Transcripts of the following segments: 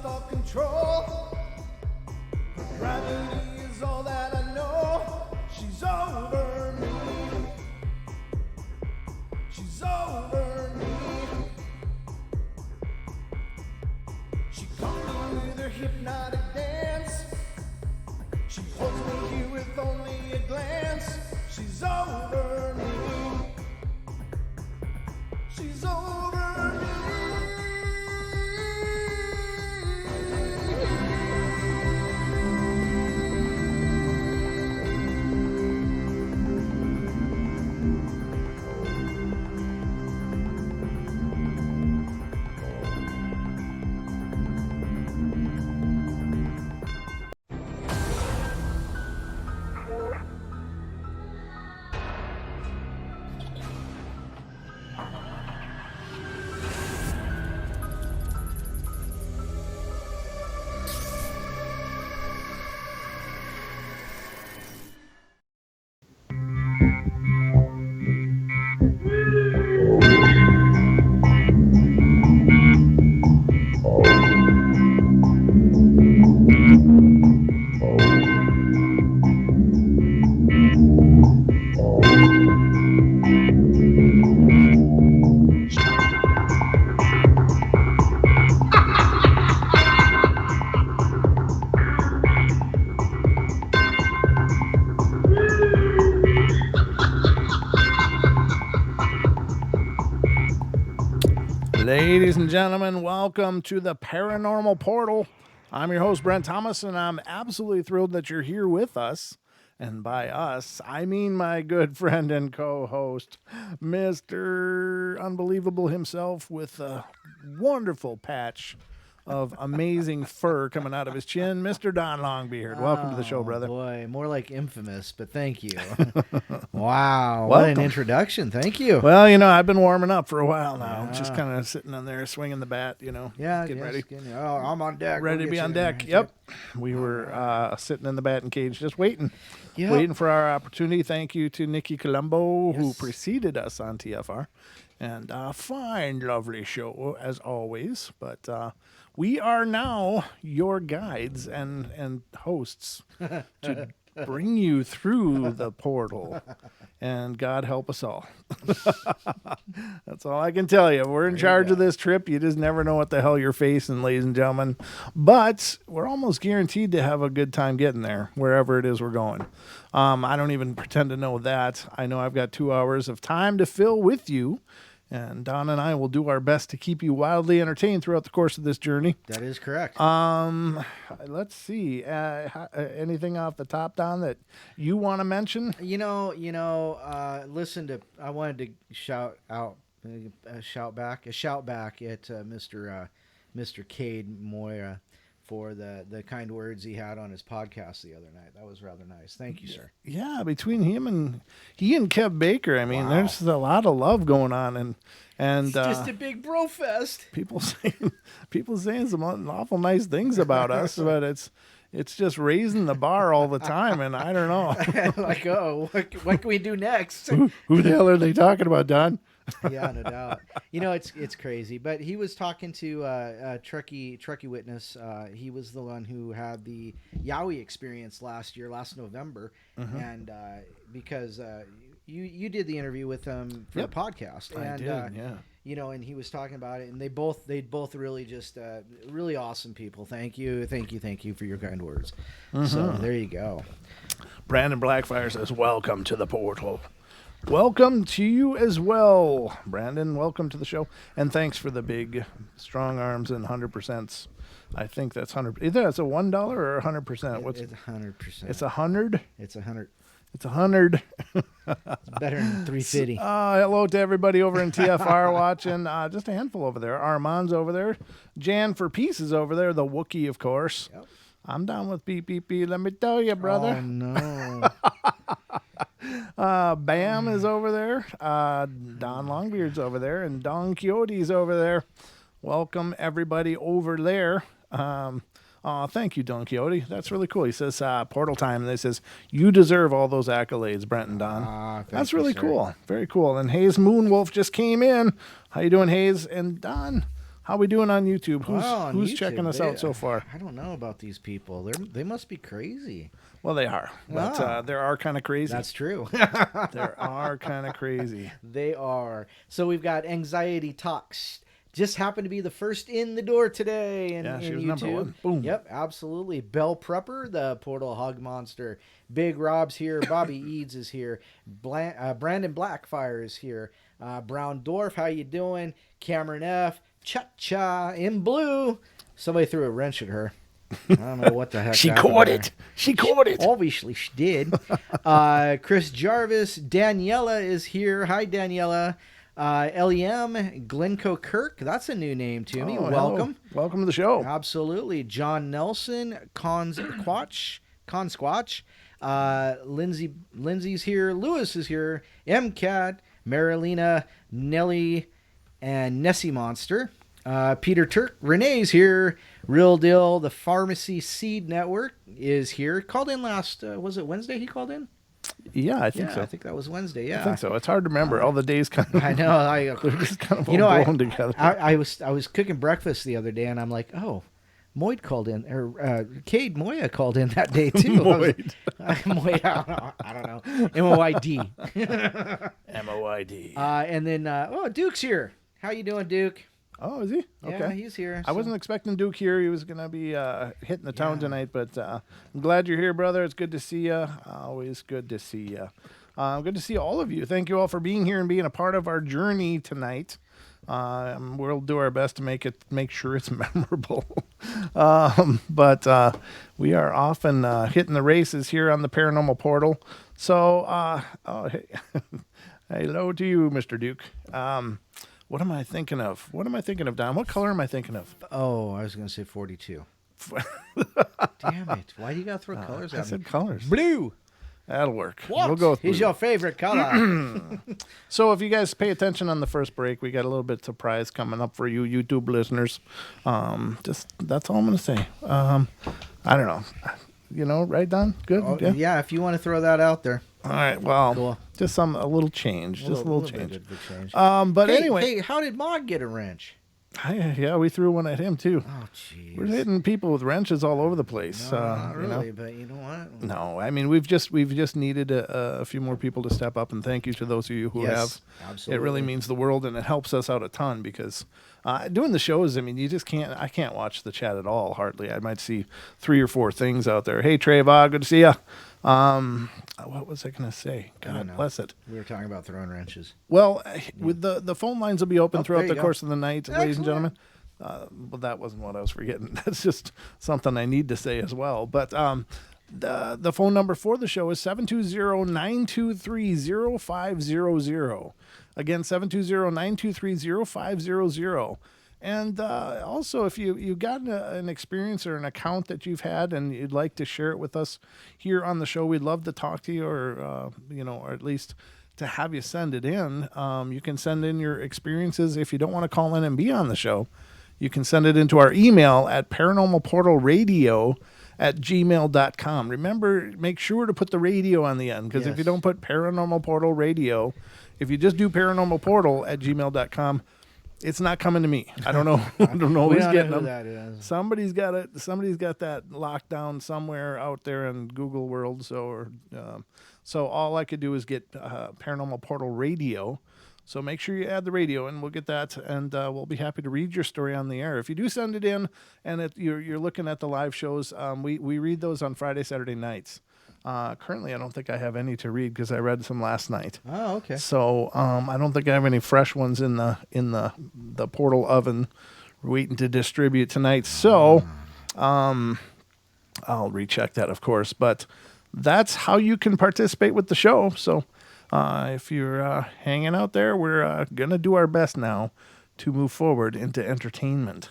all control. Gravity is all that I know. She's over me. She's over me. She comes with her hypnotic dance. She holds me here with only a glance. She's over me. She's over me. Ladies and gentlemen, welcome to the Paranormal Portal. I'm your host, Brent Thomas, and I'm absolutely thrilled that you're here with us. And by us, I mean my good friend and co-host, Mr. Unbelievable himself, with a wonderful patch of amazing fur coming out of his chin, Mr. Don Longbeard. Welcome to the show, brother. Boy, more like infamous, but thank you. Wow, Welcome. what an introduction. Thank you. Well, you know, I've been warming up for a while now. Just kind of sitting on there, swinging the bat, you know, getting ready. I'm on deck. Ready to be on deck. Yep. We were sitting in the batting cage just waiting for our opportunity. Thank you to Nikki Colombo, who preceded us on TFR. And a fine, lovely show, as always. But we are now your guides and hosts to bring you through the portal. And God help us all. That's all I can tell you. We're in charge of this trip. You just never know what the hell you're facing, ladies and gentlemen. But we're almost guaranteed to have a good time getting there, wherever it is we're going. I don't even pretend to know that. I know I've got 2 hours of time to fill with you. And Don and I will do our best to keep you wildly entertained throughout the course of this journey. That is correct. Let's see. Anything off the top, Don, that you want to mention? Listen to. I wanted to shout back at Mr. Cade Moira for the kind words he had on his podcast the other night. That was rather nice. Thank you, sir. Yeah, between he and Kev Baker, I mean, there's a lot of love going on, and it's just a big bro fest. People saying some awful nice things about us, but it's just raising the bar all the time, and I don't know. Like, what can we do next? Who the hell are they talking about, Don? Yeah, no doubt. It's crazy. But he was talking to Truckee Witness. He was the one who had the Yowie experience last November, and because you did the interview with him for the podcast, I did, yeah. And he was talking about it, and they both really just really awesome people. Thank you for your kind words. So there you go. Brandon Blackfire says, "Welcome to the portal." Welcome to you as well, Brandon. Welcome to the show, and thanks for the big, strong arms and 100%. I think that's 100. Either that's a $1 or 100%. It's 100%. It's 100. It's 100. It's 100. It's better than 350. Hello to everybody over in TFR watching. Just a handful over there. Armand's over there. Jan for Peace is over there. The Wookiee, of course. Yep. I'm down with beep, beep, beep. Let me tell you, brother. Oh, no. Bam is over there. Don Longbeard's over there. And Don Quixote's over there. Welcome, everybody, over there. Thank you, Don Quixote. That's really cool. He says, portal time. And he says, you deserve all those accolades, Brent and Don. That's really cool. Very cool. And Hayes Moonwolf just came in. How you doing, Hayes? And Don, How we doing on YouTube? Wow, on Who's YouTube, checking us out so far? I don't know about these people. They must be crazy. Well, they are, but they are kind of crazy. That's true. They are kind of crazy. They are. So we've got Anxiety Talks. Just happened to be the first in the door today in She was YouTube. number one. Boom. Yep, absolutely. Bell Prepper, the Portal Hug Monster. Big Rob's here. Bobby Eads is here. Brandon Blackfire is here. Brown Dwarf, how you doing? Cameron F. Cha-cha in blue. Somebody threw a wrench at her. I don't know what the heck. She caught it. She caught it. Obviously, she did. Chris Jarvis. Daniela is here. Hi, Daniela. LEM, Glencoe Kirk. That's a new name to me. Welcome. Hello. Welcome to the show. Absolutely. John Nelson, Consquatch. Lindsay's here. Lewis is here. MCAT, Marilena, Nelly, and Nessie Monster. Peter Turk. Renee's here. Real Deal, the Pharmacy Seed Network is here. Called in last, was it Wednesday he called in? Yeah, I think so. I think that was Wednesday. Yeah, I think so. It's hard to remember. All the days kind of. I know. They're just kind of all blown together. I was cooking breakfast the other day, and I'm like, oh, Moyd called in, or Cade Moya called in that day too. Moyd. Moyd, I don't know. MOID. MOID. And then Duke's here. How you doing, Duke? Oh, is he? Okay. Yeah, he's here. I wasn't expecting Duke here. He was going to be hitting the town tonight, but I'm glad you're here, brother. It's good to see you. Always good to see you. Good to see all of you. Thank you all for being here and being a part of our journey tonight. We'll do our best to make sure it's memorable. But we are often hitting the races here on the Paranormal Portal. So, hey, hello to you, Mr. Duke. What am I thinking of? Don? What color am I thinking of? Oh, I was going to say 42. Damn it. Why do you got to throw colors at me? I said colors. Blue. That'll work. What We'll go with is blue. your favorite color? So if you guys pay attention on the first break, we got a little bit of surprise coming up for you YouTube listeners. Just that's all I'm going to say. I don't know. Right, Don? Good? Oh, yeah, if you want to throw that out there. All right, well, cool. Just a little change. Just a little change. Bit of a change. But hey, anyway. Hey, how did Mog get a wrench? Yeah, we threw one at him, too. Oh, jeez. We're hitting people with wrenches all over the place. No, not really, but you know what? No, I mean, we've just needed a few more people to step up, and thank you to those of you who have. Absolutely. It really means the world, and it helps us out a ton because doing the shows, I mean, I can't watch the chat at all, hardly. I might see 3 or 4 things out there. Hey, Treva, good to see you. What was I going to say? God bless it. We were talking about throwing wrenches. Well, with the phone lines will be open throughout the course of the night, ladies and gentlemen. Well, that wasn't what I was forgetting. That's just something I need to say as well. But the phone number for the show is 720-923-0500. Again, 720-923-0500. And also, if you've got an experience or an account that you've had and you'd like to share it with us here on the show, we'd love to talk to you or at least to have you send it in. You can send in your experiences. If you don't want to call in and be on the show, you can send it into our email at paranormalportalradio@gmail.com. Remember, make sure to put the radio on the end, because if you don't put Paranormal Portal Radio, if you just do paranormalportal@gmail.com, it's not coming to me. I don't know. I don't know who's getting them. That is. Somebody's got it. Somebody's got that locked down somewhere out there in Google World. So all I could do is get Paranormal Portal Radio. So make sure you add the radio, and we'll get that, and we'll be happy to read your story on the air. If you do send it in, and you're looking at the live shows, we read those on Friday, Saturday nights. Currently, I don't think I have any to read because I read some last night. Oh, okay. So I don't think I have any fresh ones in the portal oven waiting to distribute tonight. So I'll recheck that, of course. But that's how you can participate with the show. So if you're hanging out there, we're going to do our best now to move forward into entertainment.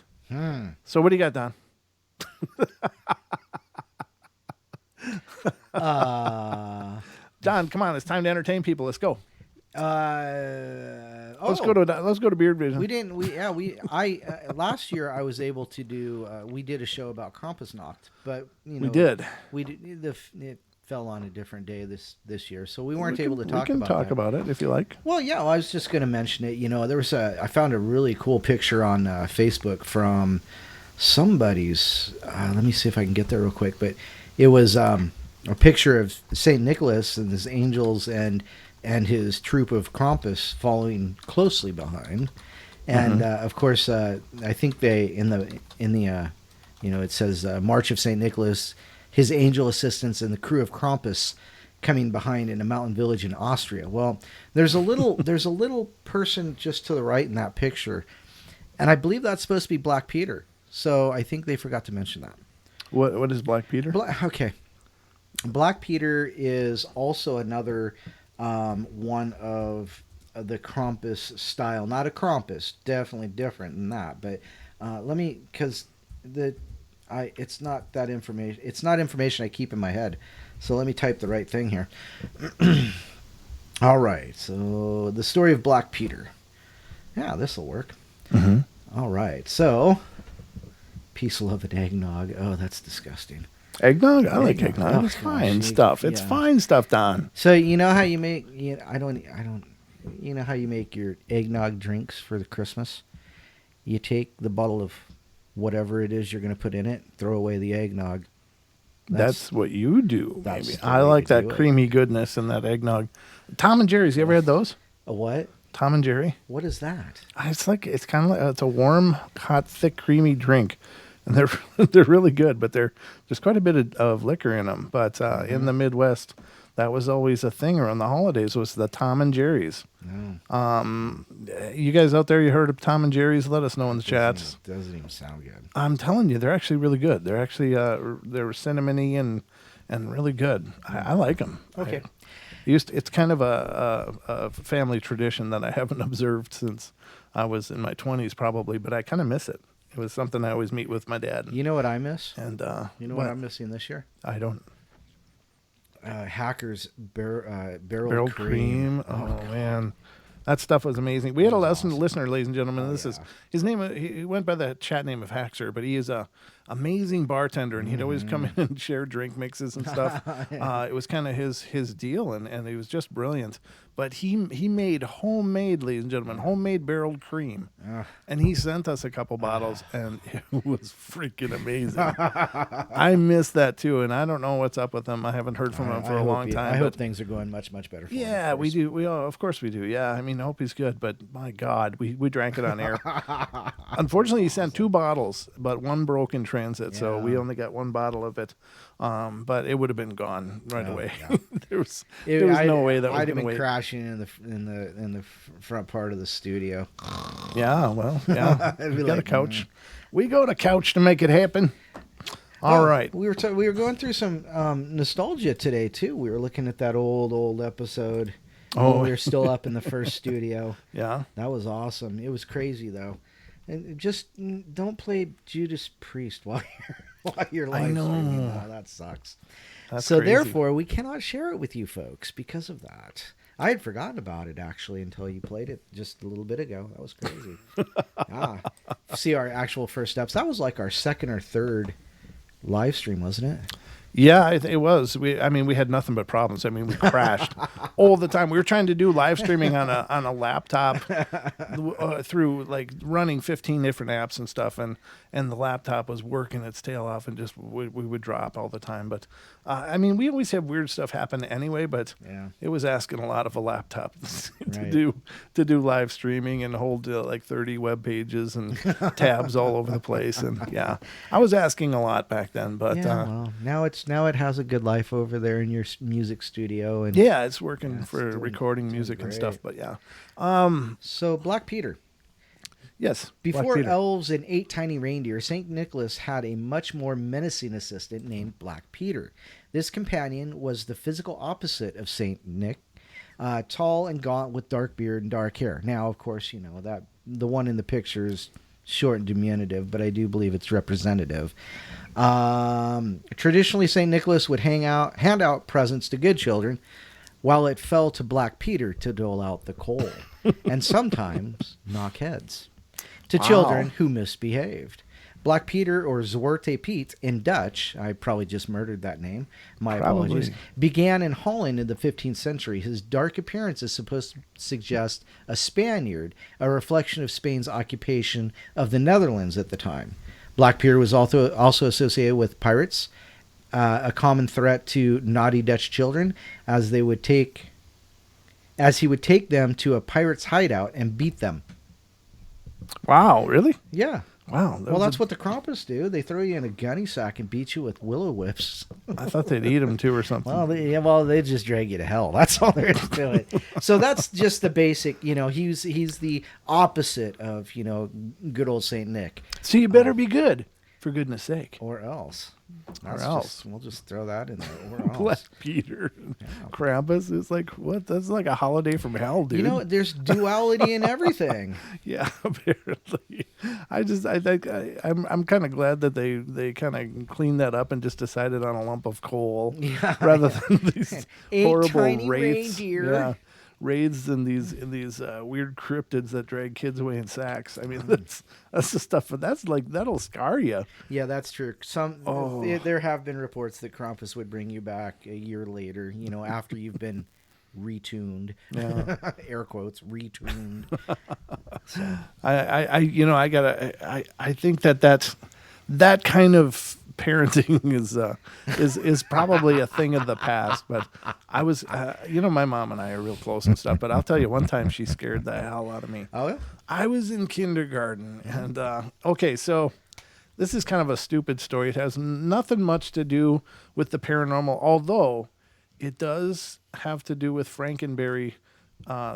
So what do you got, Don? Don, come on! It's time to entertain people. Let's go. Let's go to Beard Vision. We didn't. Last year I was able to do. We did a show about Krampusnacht, but we did. We did fell on a different day this year, so we weren't able to talk We can about talk that. about it if you like. Well, yeah, I was just going to mention it. I found a really cool picture on Facebook from somebody's. Let me see if I can get there real quick. But it was a picture of Saint Nicholas and his angels and his troop of Krampus following closely behind. And of course, I think they in the it says March of Saint Nicholas, his angel assistants and the crew of Krampus coming behind in a mountain village in Austria. Well, there's a little person just to the right in that picture, and I believe that's supposed to be Black Peter. So I think they forgot to mention that. What is Black Peter? Okay, Black Peter is also another one of the Krampus style. Not a Krampus, definitely different than that. But it's not that information. It's not information I keep in my head. So let me type the right thing here. All right. So the story of Black Peter. Yeah, this will work. Mm-hmm. All right. So, peace, love, and eggnog. Oh, that's disgusting. Eggnog? I like eggnog. Oh, It's gosh, fine stuff. It's yeah. fine stuff, Don. So you know how you make? I don't. You know how you make your eggnog drinks for the Christmas? You take the bottle of whatever it is you're going to put in it, throw away the eggnog. That's what you do, that's maybe. the I way like to that do it. creamy goodness in that eggnog. Tom and Jerry's. You ever had those? A what? Tom and Jerry. What is that? It's kind of like it's a warm, hot, thick, creamy drink, and they're they're really good. But there's quite a bit of liquor in them. But in the Midwest, that was always a thing around the holidays. Was the Tom and Jerry's. No. You guys out there, you heard of Tom and Jerry's? Let us know in the chat. Doesn't even sound good. I'm telling you, they're actually really good. They're actually they're cinnamony and really good. I like them. Okay. It's kind of a family tradition that I haven't observed since I was in my 20s, probably, but I kind of miss it. It was something I always meet with my dad. You know what I miss? And You know what I'm missing this year? I don't. Hackers barrel Barrel cream. Oh man, that stuff was amazing. We had a listener, ladies and gentlemen. This is his name. He went by the chat name of Haxer, but he is a amazing bartender, and he'd always come in and share drink mixes and stuff. It was kind of his deal, and he was just brilliant. But he made homemade, ladies and gentlemen, homemade barreled cream, and he sent us a couple bottles, and it was freaking amazing. I miss that too, and I don't know what's up with them. I haven't heard from him for a long time. I hope things are going much better. For yeah, him, we do. Of course we do. Yeah, I mean, I hope he's good. But my God, we drank it on air. Unfortunately, he sent 2 bottles, but one broke in transit, so we only got 1 bottle of it. But it would have been gone right away. Yeah. there was no way that was I'd have going to been wait. crashing in the front part of the studio. Yeah, well, yeah. We got a couch. We go to couch to make it happen. All right. We were going through some nostalgia today too. We were looking at that old episode. Oh, we were still up in the first studio. Yeah, that was awesome. It was crazy though, and just don't play Judas Priest while you're live streaming. Oh, that sucks. That's so crazy. therefore, we cannot share it with you folks because of that. I had forgotten about it actually until you played it just a little bit ago. That was crazy. See our actual first steps. That was like our second or third live stream, wasn't it? Yeah, it was. We had nothing but problems. I mean, we crashed all the time. We were trying to do live streaming on a laptop through like running 15 different apps and stuff, and the laptop was working its tail off, and just we would drop all the time. But I mean, we always have weird stuff happen anyway. But it was asking a lot of a laptop to do live streaming and hold like 30 web pages and tabs all over the place. And I was asking a lot back then. But well, now it has a good life over there in your music studio, and it's working for recording music and stuff. But so Black Peter. Yes. Before elves and 8 tiny reindeer, St. Nicholas had a much more menacing assistant named Black Peter. This companion was the physical opposite of St. Nick, tall and gaunt with dark beard and dark hair. Now, of course, you know that the one in the picture is short and diminutive, but I do believe it's representative. Traditionally, St. Nicholas would hand out presents to good children, while it fell to Black Peter to dole out the coal, and sometimes knock heads to children who misbehaved. Black Peter, or Zwarte Piet in Dutch, I probably just murdered that name, my apologies, began in Holland in the 15th century. His dark appearance is supposed to suggest a Spaniard, a reflection of Spain's occupation of the Netherlands at the time. Black Peter was also associated with pirates, a common threat to naughty Dutch children, as he would take them to a pirate's hideout and beat them. Wow, really? Yeah. Wow. Well, that's what the Krampus do. They throw you in a gunny sack and beat you with willow whips. I thought they'd eat them too or something. Well, they just drag you to hell. That's all there is to it. So that's just the basic. He's the opposite of good old Saint Nick. So you better be good, for goodness sake. Or else. We'll just throw that in there. Or else. Black Peter, Krampus is like what? That's like a holiday from hell, dude. There's duality in everything. Yeah, apparently. I'm kind of glad that they kind of cleaned that up and just decided on a lump of coal rather than these horrible wraiths. Raids in these weird cryptids that drag kids away in sacks. I mean, that's the stuff. That'll scar you. Yeah, that's true. There have been reports that Krampus would bring you back a year later. After you've been retuned. Yeah. Air quotes, retuned. So. I think that kind of parenting is probably a thing of the past, but I was my mom and I are real close and stuff, but I'll tell you, one time she scared the hell out of me. Oh yeah? I was in kindergarten, and okay, so this is kind of a stupid story. It has nothing much to do with the paranormal, although it does have to do with Frankenberry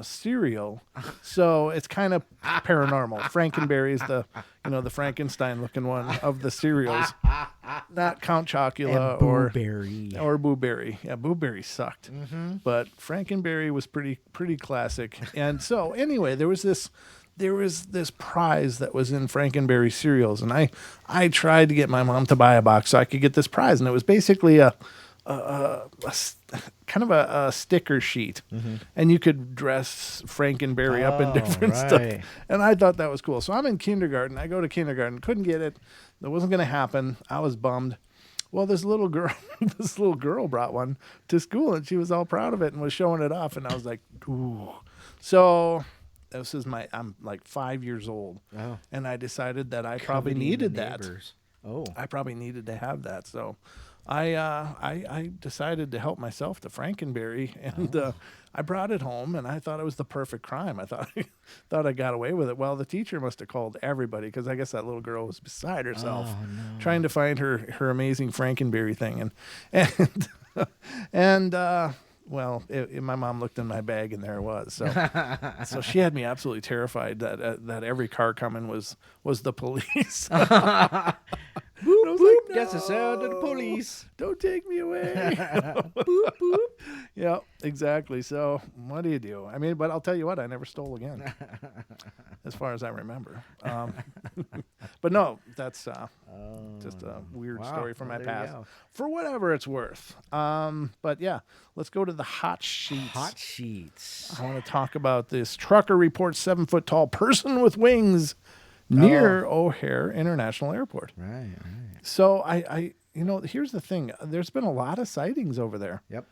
cereal, so it's kind of paranormal. Frankenberry is the Frankenstein looking one of the cereals, not Count Chocula or Boo Berry. Yeah, Boo Berry sucked, but Frankenberry was pretty classic. And so anyway, there was this prize that was in Frankenberry cereals, and I tried to get my mom to buy a box so I could get this prize, and it was basically a kind of a sticker sheet, and you could dress Frankenberry up in different stuff. And I thought that was cool. So I'm in kindergarten. I go to kindergarten. Couldn't get it. That wasn't going to happen. I was bummed. Well, this little girl brought one to school, and she was all proud of it and was showing it off. And I was like, ooh. So I'm like 5 years old, and I decided that I probably needed that. Oh, I probably needed to have that. So I decided to help myself to Frankenberry, and I brought it home, and I thought it was the perfect crime. I thought I got away with it. Well, the teacher must have called everybody, because I guess that little girl was beside herself, trying to find her amazing Frankenberry thing, and well, my mom looked in my bag, and there it was. So she had me absolutely terrified that every car coming was the police. Boop, boop, like, that's the sound of the police. Don't take me away. Boop, boop. Yeah, exactly. So what do you do? I mean, but I'll tell you what, I never stole again, as far as I remember. But no, that's just a weird story from my past. For whatever it's worth. But yeah, let's go to the hot sheets. Hot sheets. I want to talk about this. Trucker reports 7-foot-tall person with wings near O'Hare International Airport. Right. So I here's the thing. There's been a lot of sightings over there. Yep.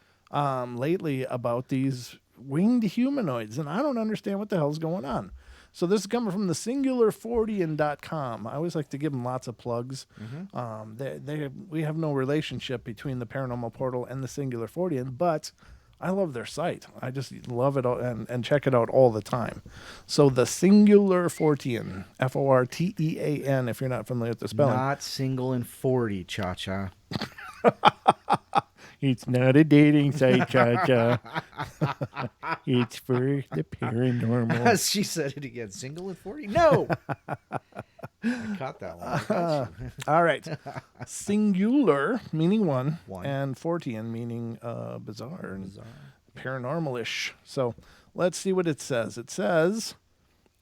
Lately about these winged humanoids, and I don't understand what the hell's going on. So this is coming from the singular40.com. I always like to give them lots of plugs. We have no relationship between the Paranormal Portal and the Singular 40, but I love their site. I just love it all, and check it out all the time. So the Singular Fortean, Fortean, if you're not familiar with the spelling. Not single and 40, cha-cha. It's not a dating site, cha-cha. It's for the paranormal. She said it again. Single and 40? No! I caught that one. All right. Singular, meaning one, and Fortean, meaning bizarre and paranormal-ish. So let's see what it says. It says,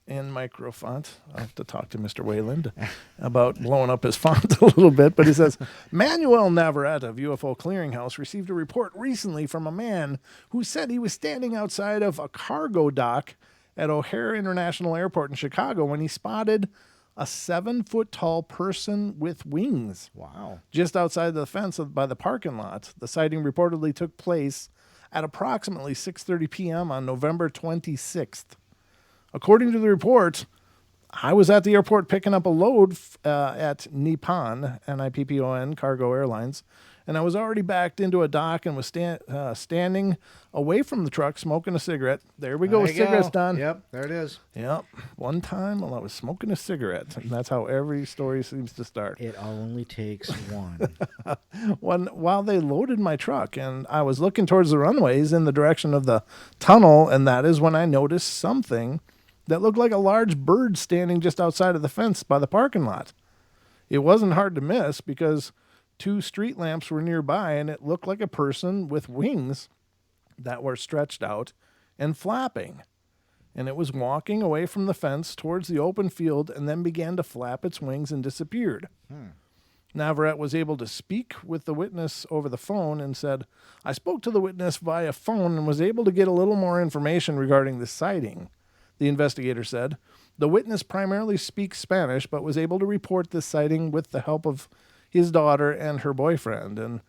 in micro font, I'll have to talk to Mr. Wayland about blowing up his font a little bit, but he says, Manuel Navarrete of UFO Clearinghouse received a report recently from a man who said he was standing outside of a cargo dock at O'Hare International Airport in Chicago when he spotted a 7-foot tall person with wings. Wow. Just outside the fence by the parking lot. The sighting reportedly took place at approximately 6:30 p.m. on November 26th. According to the report, I was at the airport picking up a load at Nippon, Nippon Cargo Airlines, and I was already backed into a dock and was standing away from the truck smoking a cigarette. There we go with cigarettes, Don. Yep, there it is. Yep. One time while I was smoking a cigarette, and that's how every story seems to start. It only takes one. While they loaded my truck, and I was looking towards the runways in the direction of the tunnel, and that is when I noticed something that looked like a large bird standing just outside of the fence by the parking lot. It wasn't hard to miss because 2 street lamps were nearby, and it looked like a person with wings that were stretched out and flapping. And it was walking away from the fence towards the open field and then began to flap its wings and disappeared. Navarrete was able to speak with the witness over the phone and said, I spoke to the witness via phone and was able to get a little more information regarding the sighting. The investigator said, the witness primarily speaks Spanish, but was able to report this sighting with the help of his daughter and her boyfriend. And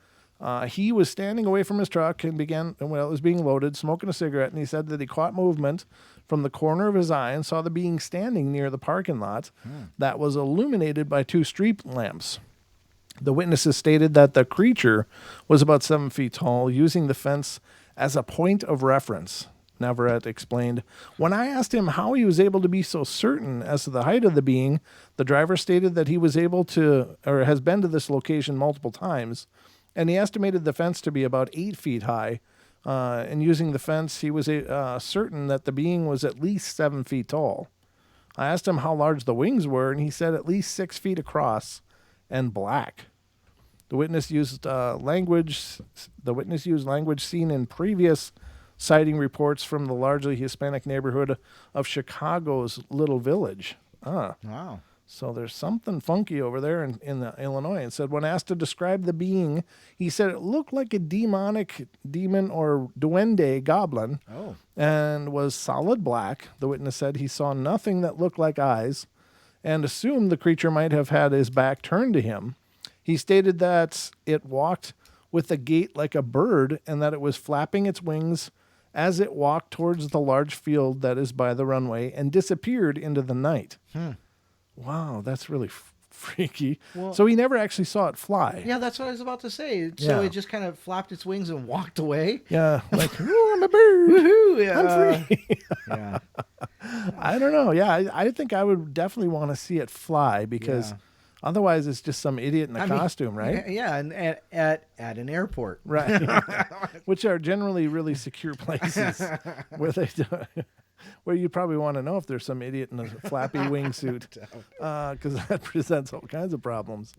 he was standing away from his truck and it was being loaded, smoking a cigarette, and he said that he caught movement from the corner of his eye and saw the being standing near the parking lot that was illuminated by 2 street lamps. The witnesses stated that the creature was about 7 feet tall, using the fence as a point of reference. Navarrete explained, when I asked him how he was able to be so certain as to the height of the being, the driver stated that he was able to, or has been to this location multiple times, and he estimated the fence to be about 8 feet high. And using the fence, he was certain that the being was at least 7 feet tall. I asked him how large the wings were, and he said at least 6 feet across and black. The witness used language seen in previous citing reports from the largely Hispanic neighborhood of Chicago's Little Village. Wow. So there's something funky over there in Illinois. And said when asked to describe the being, he said it looked like a demon or duende goblin and was solid black. The witness said he saw nothing that looked like eyes and assumed the creature might have had his back turned to him. He stated that it walked with a gait like a bird and that it was flapping its wings as it walked towards the large field that is by the runway and disappeared into the night. Wow, that's really freaky. Well, so he never actually saw it fly. Yeah, that's what I was about to say. So it just kind of flapped its wings and walked away. Yeah, like, oh, I'm a bird. Woohoo! Yeah. I'm free. Yeah. I don't know. Yeah, I think I would definitely want to see it fly because otherwise it's just some idiot in a costume, right? Yeah, and at an airport. Right. Which are generally really secure places where they do. Where you probably want to know if there's some idiot in a flappy wingsuit, because that presents all kinds of problems.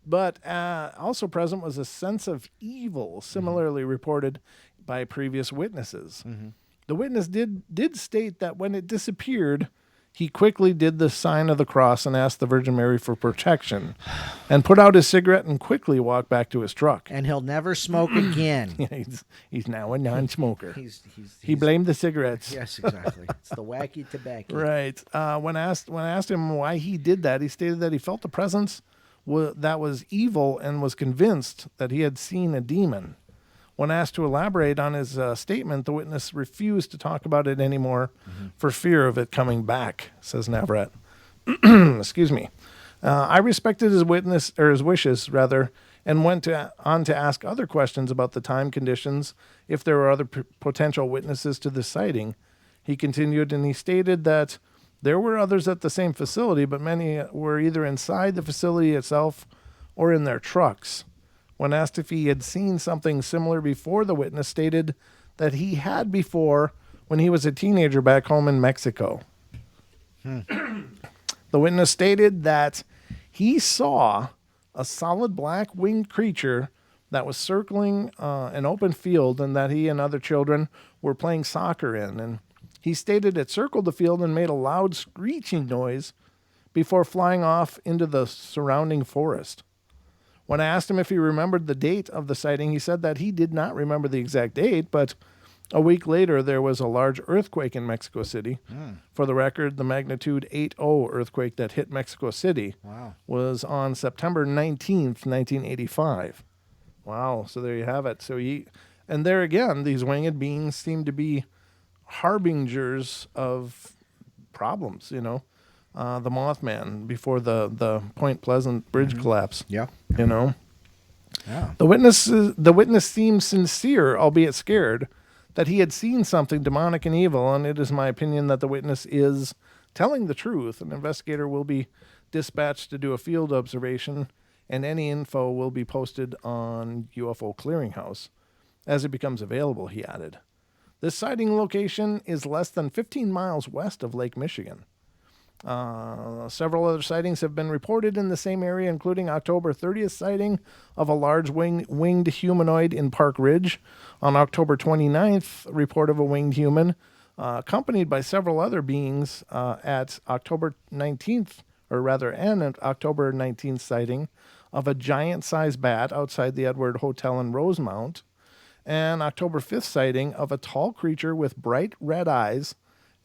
But also present was a sense of evil, similarly reported by previous witnesses. The witness did state that when it disappeared, he quickly did the sign of the cross and asked the Virgin Mary for protection and put out his cigarette and quickly walked back to his truck. And he'll never smoke again. Yeah, he's now a non-smoker. He he's blamed the cigarettes. Yes, exactly. It's the wacky tobacco. Right. When asked him why he did that, he stated that he felt the presence that was evil and was convinced that he had seen a demon. When asked to elaborate on his statement, the witness refused to talk about it anymore for fear of it coming back, says Navarrete. Excuse me. I respected his wishes, and went on to ask other questions about the time conditions if there were other potential witnesses to the sighting. He continued, and he stated that there were others at the same facility, but many were either inside the facility itself or in their trucks. When asked if he had seen something similar before, the witness stated that he had before when he was a teenager back home in Mexico. The witness stated that he saw a solid black winged creature that was circling an open field and that he and other children were playing soccer in. And he stated it circled the field and made a loud screeching noise before flying off into the surrounding forest. When I asked him if he remembered the date of the sighting, he said that he did not remember the exact date, but A week later, there was a large earthquake in Mexico City. For the record, the magnitude 8.0 earthquake that hit Mexico City was on September 19th, 1985. Wow, so there you have it. And there again, these winged beings seem to be harbingers of problems, the Mothman before the Point Pleasant bridge collapse. Yeah. Yeah. The witness seemed sincere, albeit scared, that he had seen something demonic and evil, and it is my opinion that the witness is telling the truth. An investigator will be dispatched to do a field observation, and any info will be posted on UFO Clearinghouse as it becomes available, he added. This sighting location is less than 15 miles west of Lake Michigan. Several other sightings have been reported in the same area, including October 30th sighting of a large winged humanoid in Park Ridge. On October 29th, report of a winged human, accompanied by several other beings at October 19th, or rather an October 19th sighting of a giant-sized bat outside the Edward Hotel in Rosemount, and October 5th sighting of a tall creature with bright red eyes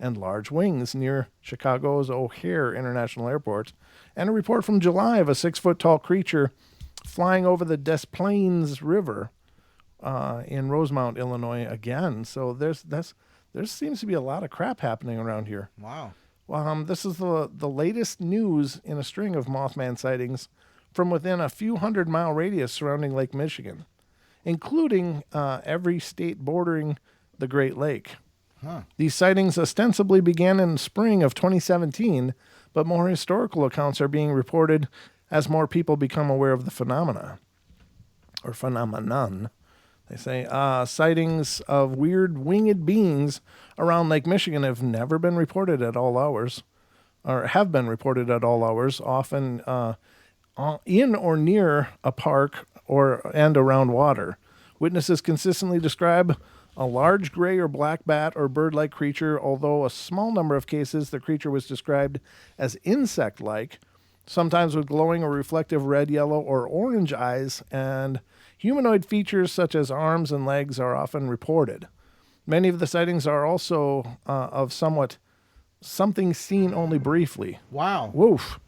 and large wings near Chicago's O'Hare International Airport, and a report from July of a 6-foot-tall creature flying over the Des Plaines River in Rosemount, Illinois again. So there seems to be a lot of crap happening around here. Wow. This is the latest news in a string of Mothman sightings from within a few 100-mile radius surrounding Lake Michigan, including every state bordering the Great Lake. These sightings ostensibly began in spring of 2017, but more historical accounts are being reported as more people become aware of the phenomenon. They say sightings of weird winged beings around Lake Michigan have never been reported at all hours, or have been reported at all hours, often in or near a park and around water. Witnesses consistently describe a large gray or black bat or bird-like creature, although a small number of cases the creature was described as insect-like, sometimes with glowing or reflective red, yellow, or orange eyes, and humanoid features such as arms and legs are often reported. Many of the sightings are also of something seen only briefly. Wow. Woof.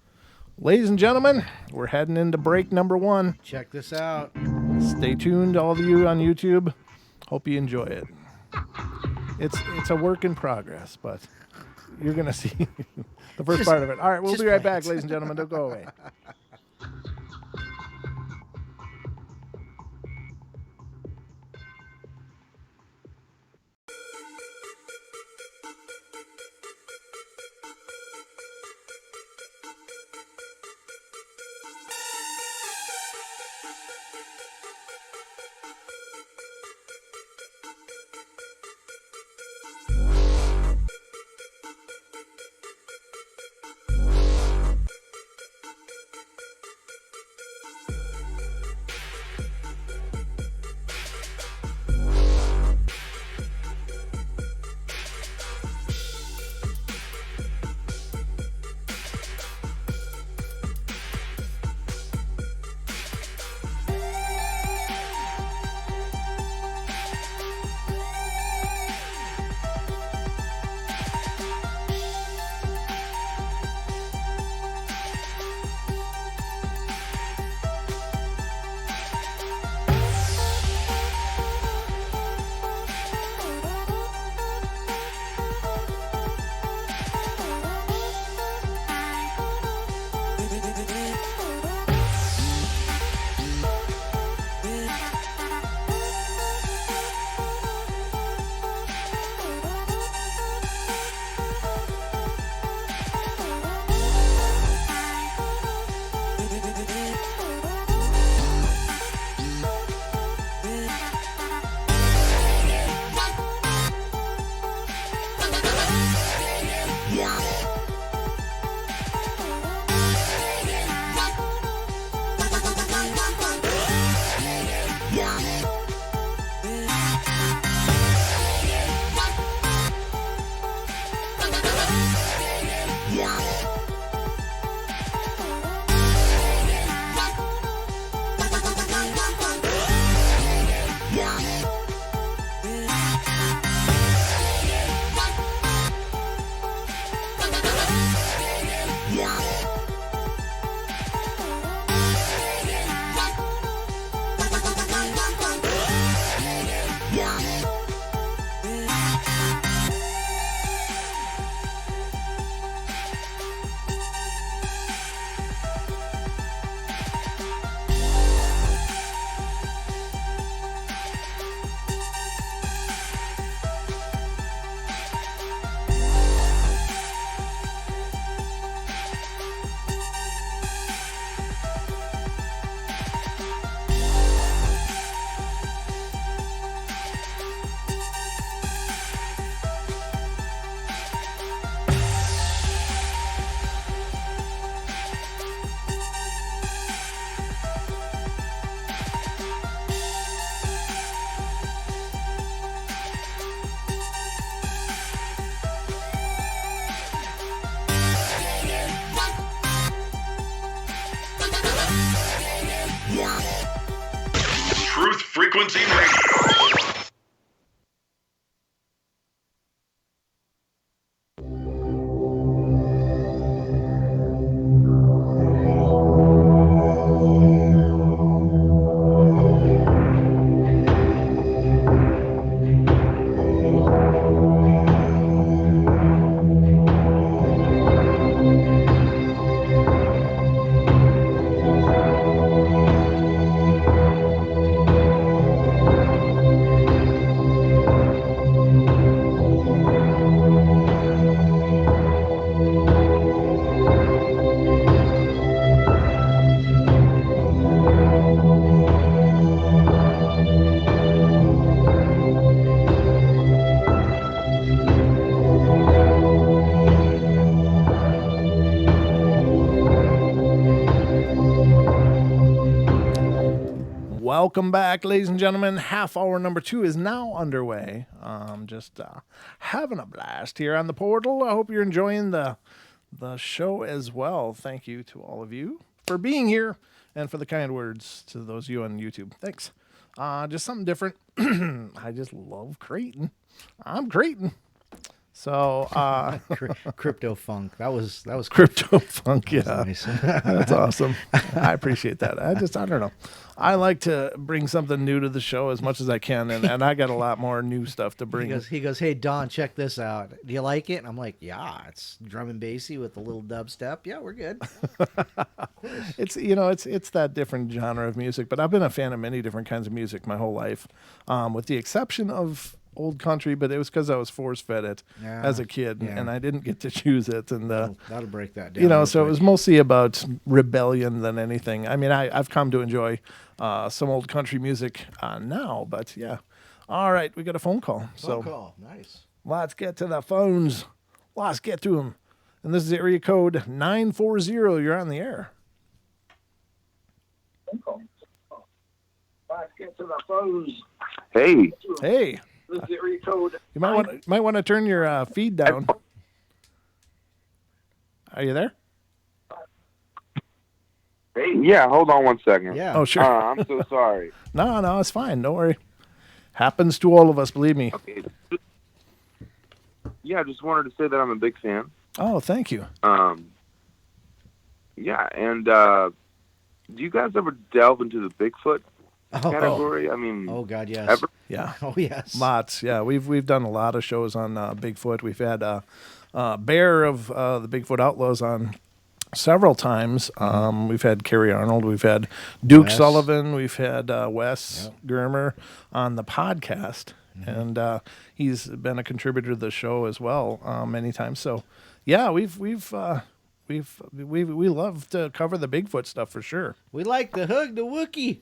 Ladies and gentlemen, we're heading into break number 1. Check this out. Stay tuned, all of you on YouTube. Hope you enjoy it. It's a work in progress, but you're going to see the first part of it. All right, we'll be right back, ladies and gentlemen. Don't go away. Truth Frequency Radio. Welcome back, ladies and gentlemen. Half hour number 2 is now underway. Just having a blast here on the portal. I hope you're enjoying the show as well. Thank you to all of you for being here and for the kind words to those of you on YouTube. Thanks. Just something different. I just love Creighton. I'm Creighton. So Crypto funk. That was Crypto funk, yeah. nice. That's awesome. I appreciate that. I don't know. I like to bring something new to the show as much as I can, and I got a lot more new stuff to bring. He goes, hey Don, check this out. Do you like it? And I'm like, yeah, it's drum and bassy with a little dubstep. Yeah, we're good. It's it's that different genre of music, but I've been a fan of many different kinds of music my whole life, with the exception of old country, but it was because I was force-fed it as a kid, and I didn't get to choose it. And that'll break that down. So it was mostly about rebellion than anything. I mean, I've come to enjoy some old country music now, but yeah. All right, we got a phone call. Phone call, nice. Let's get to the phones. Let's get to them. And this is area code 940. You're on the air. Let's get to the phones. Hey. This is area code. You might want to turn your feed down. Are you there? Hey. Yeah, hold on one second. Yeah. Oh, sure. I'm so sorry. No, it's fine. Don't worry. Happens to all of us, believe me. Okay. Yeah, I just wanted to say that I'm a big fan. Oh, thank you. Yeah, and do you guys ever delve into the Bigfoot category? I mean, oh God, yes. Ever? Yeah. Oh yes. Lots. Yeah, we've done a lot of shows on Bigfoot. We've had Bear of the Bigfoot Outlaws on several times. We've had Kerry Arnold. We've had Duke Wes. Sullivan. We've had Wes Germer on the podcast, and he's been a contributor to the show as well many times. So, yeah, we love to cover the Bigfoot stuff for sure. We like to hug the Wookiee.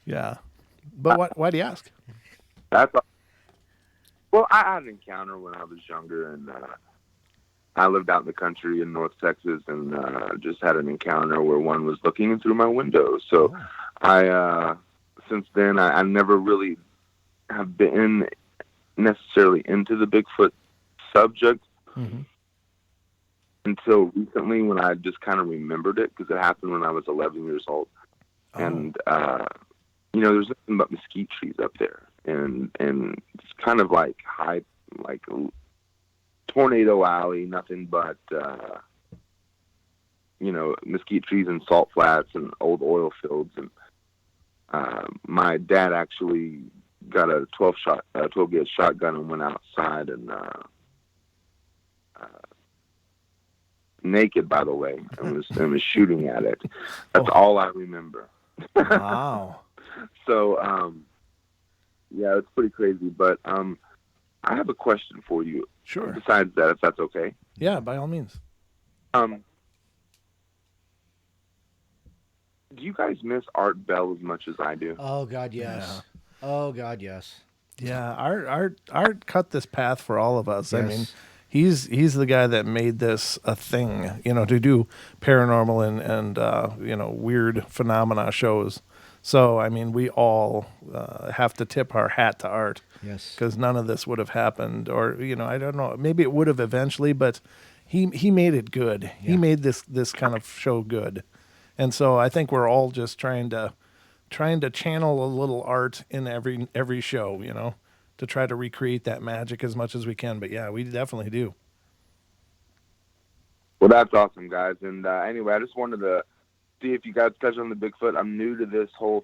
Yeah, but why do you ask? Well, I had an encounter when I was younger, and I lived out in the country in North Texas, and just had an encounter where one was looking in through my window. So since then, I never really have been necessarily into the Bigfoot subject until recently, when I just kind of remembered it, because it happened when I was 11 years old. And, there's nothing but mesquite trees up there. And it's kind of like high, like Tornado Alley, nothing but, mesquite trees and salt flats and old oil fields. And my dad actually got a 12-gauge shotgun and went outside and naked, by the way, and was shooting at it. That's all I remember. Wow. So, yeah, it's pretty crazy. But I have a question for you. Sure. Besides that, if that's okay. Yeah, by all means. Do you guys miss Art Bell as much as I do? Oh God, yes. Yeah. Oh God, yes. Yeah, Art cut this path for all of us. Yes. I mean, he's the guy that made this a thing, to do paranormal and weird phenomena shows. So, I mean, we all have to tip our hat to Art. Yes. Because none of this would have happened. Or, I don't know, maybe it would have eventually, but he made it good. Yeah. He made this kind of show good. And so I think we're all just trying to channel a little art in every show, to try to recreate that magic as much as we can. But yeah, we definitely do. Well, that's awesome, guys. And anyway, I just wanted to see if you guys touch on the Bigfoot. I'm new to this whole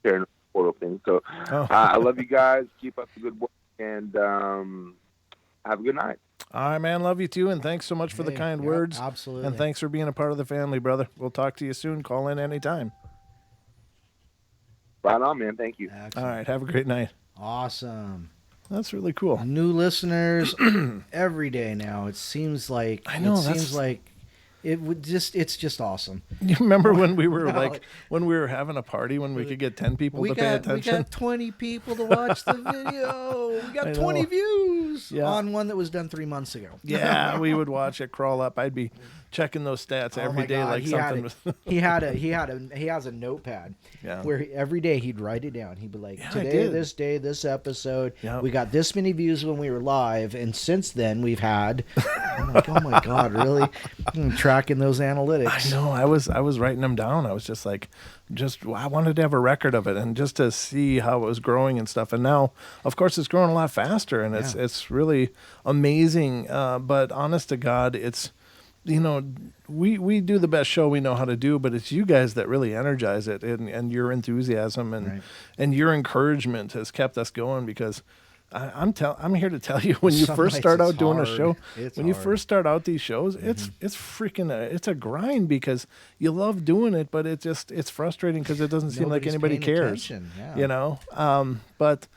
Paranormal Portal thing. So I love you guys. Keep up the good work, and have a good night. All right, man. Love you too, and thanks so much for the kind words. Absolutely. And thanks for being a part of the family, brother. We'll talk to you soon. Call in anytime. Right on, man. Thank you. Excellent. All right. Have a great night. Awesome. That's really cool. New listeners every day now. It seems like it's just awesome. You remember when we were when we were having a party when we could get 10 people to pay attention? We got 20 people to watch the video. We got 20 views on one that was done 3 months ago. Yeah, we would watch it crawl up. I'd be checking those stats every day. God. Like something was. He has a notepad where every day he'd write it down. He'd be like, today, this day, this episode, we got this many views when we were live, and since then we've had. I'm like, oh my God, really? Tracking those analytics. I know. I was writing them down. I was just like, I wanted to have a record of it and just to see how it was growing and stuff. And now, of course, it's growing a lot faster, and it's really amazing. But honest to God, it's. We do the best show we know how to do, but it's you guys that really energize it, and your enthusiasm and your encouragement has kept us going, because I'm here to tell you, when you first start out doing a show, you first start out these shows, it's freaking it's a grind, because you love doing it, but it's frustrating because it doesn't seem like anybody cares, but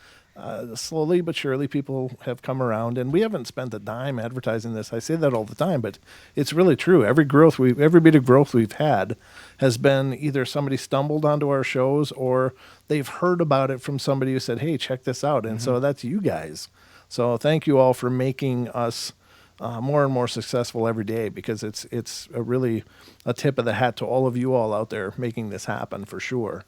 slowly but surely people have come around, and we haven't spent a dime advertising this. I say that all the time, but it's really true. Every bit of growth we've had has been either somebody stumbled onto our shows, or they've heard about it from somebody who said, hey, check this out. And so that's you guys. So thank you all for making us more and more successful every day, because it's really a tip of the hat to all of you all out there making this happen, for sure.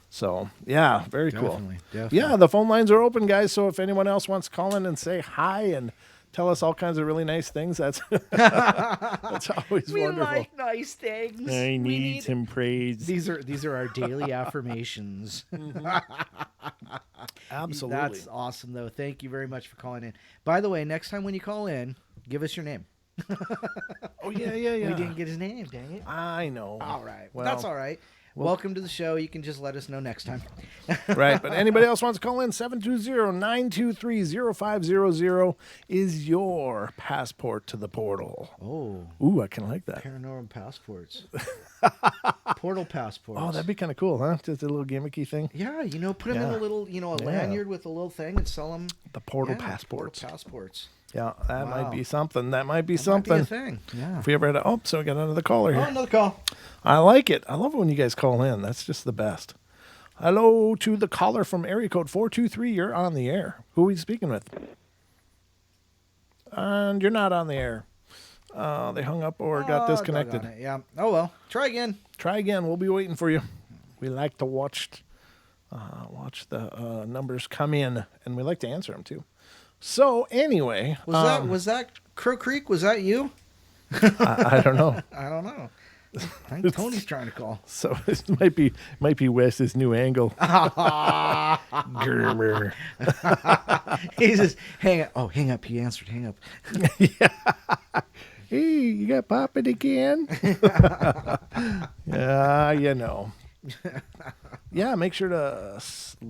So, yeah, very cool. Definitely. Yeah, the phone lines are open, guys. So if anyone else wants to call in and say hi and tell us all kinds of really nice things, that's that's always we wonderful. We like nice things. I need some praise. These are our daily affirmations. Absolutely. That's awesome, though. Thank you very much for calling in. By the way, next time when you call in, give us your name. Oh, yeah. We didn't get his name, dang it. I know. All right. Well, that's all right. Welcome to the show. You can just let us know next time. Right. But anybody else wants to call in, 720-923-0500 is your passport to the portal. Oh. Ooh, I kind of like that. Paranormal passports. Portal passports. Oh, that'd be kind of cool, huh? Just a little gimmicky thing. Yeah, put them in a little, a lanyard with a little thing and sell them. The portal passports. Portal passports. Yeah, that might be something. That might be Might something. be a thing. Yeah. If we ever had so we got another caller here. Oh, another call. I like it. I love it when you guys call in. That's just the best. Hello to the caller from area code 423. You're on the air. Who are we speaking with? And you're not on the air. They hung up or got disconnected. Yeah. Oh, well. Try again. Try again. We'll be waiting for you. We like to watch the numbers come in, and we like to answer them, too. So, anyway. Was that Crow Creek? Was that you? I don't know. I don't know. I think Tony's trying to call. So this might be Wes's new angle. Germer. He says, hang up. Oh, hang up. He answered. Hang up. Yeah. Hey, you got popping again? Yeah, Yeah, make sure to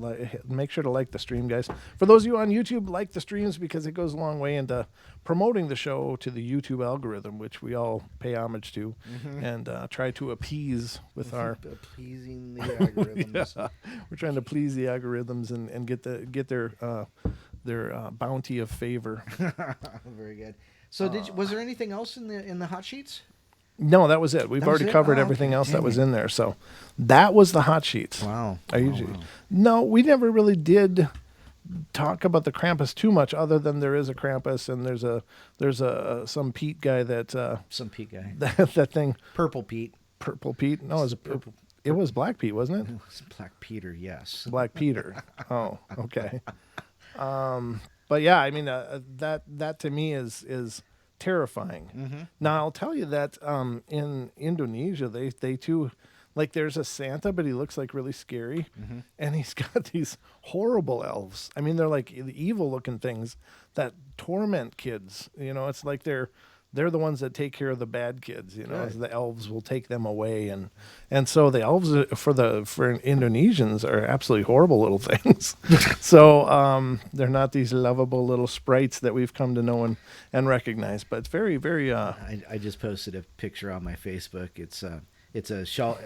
like the stream, guys. For those of you on YouTube, like the streams, because it goes a long way into promoting the show to the YouTube algorithm, which we all pay homage to, and try to appease with our appeasing the algorithms. Yeah, we're trying to please the algorithms and get their bounty of favor. Very good. So was there anything else in the hot sheets? No, that was it. We've already covered everything else that was in there. So that was the hot sheets. Wow. No, we never really did talk about the Krampus too much, other than there is a Krampus and there's some Pete guy that that thing. Purple Pete. Purple Pete. No, it was purple. It was Black Pete, wasn't it? It was Black Peter. Yes. Black Peter. Oh, okay. But yeah, I mean that to me is terrifying. Now I'll tell you that in Indonesia they too, like there's a Santa, but he looks like really scary, and he's got these horrible elves. I mean, they're like evil looking things that torment kids. You know, it's like they're the ones that take care of the bad kids. You know, the elves will take them away, and so the elves for Indonesians are absolutely horrible little things. So they're not these lovable little sprites that we've come to know and recognize. But it's very, very. I just posted a picture on my Facebook. It's a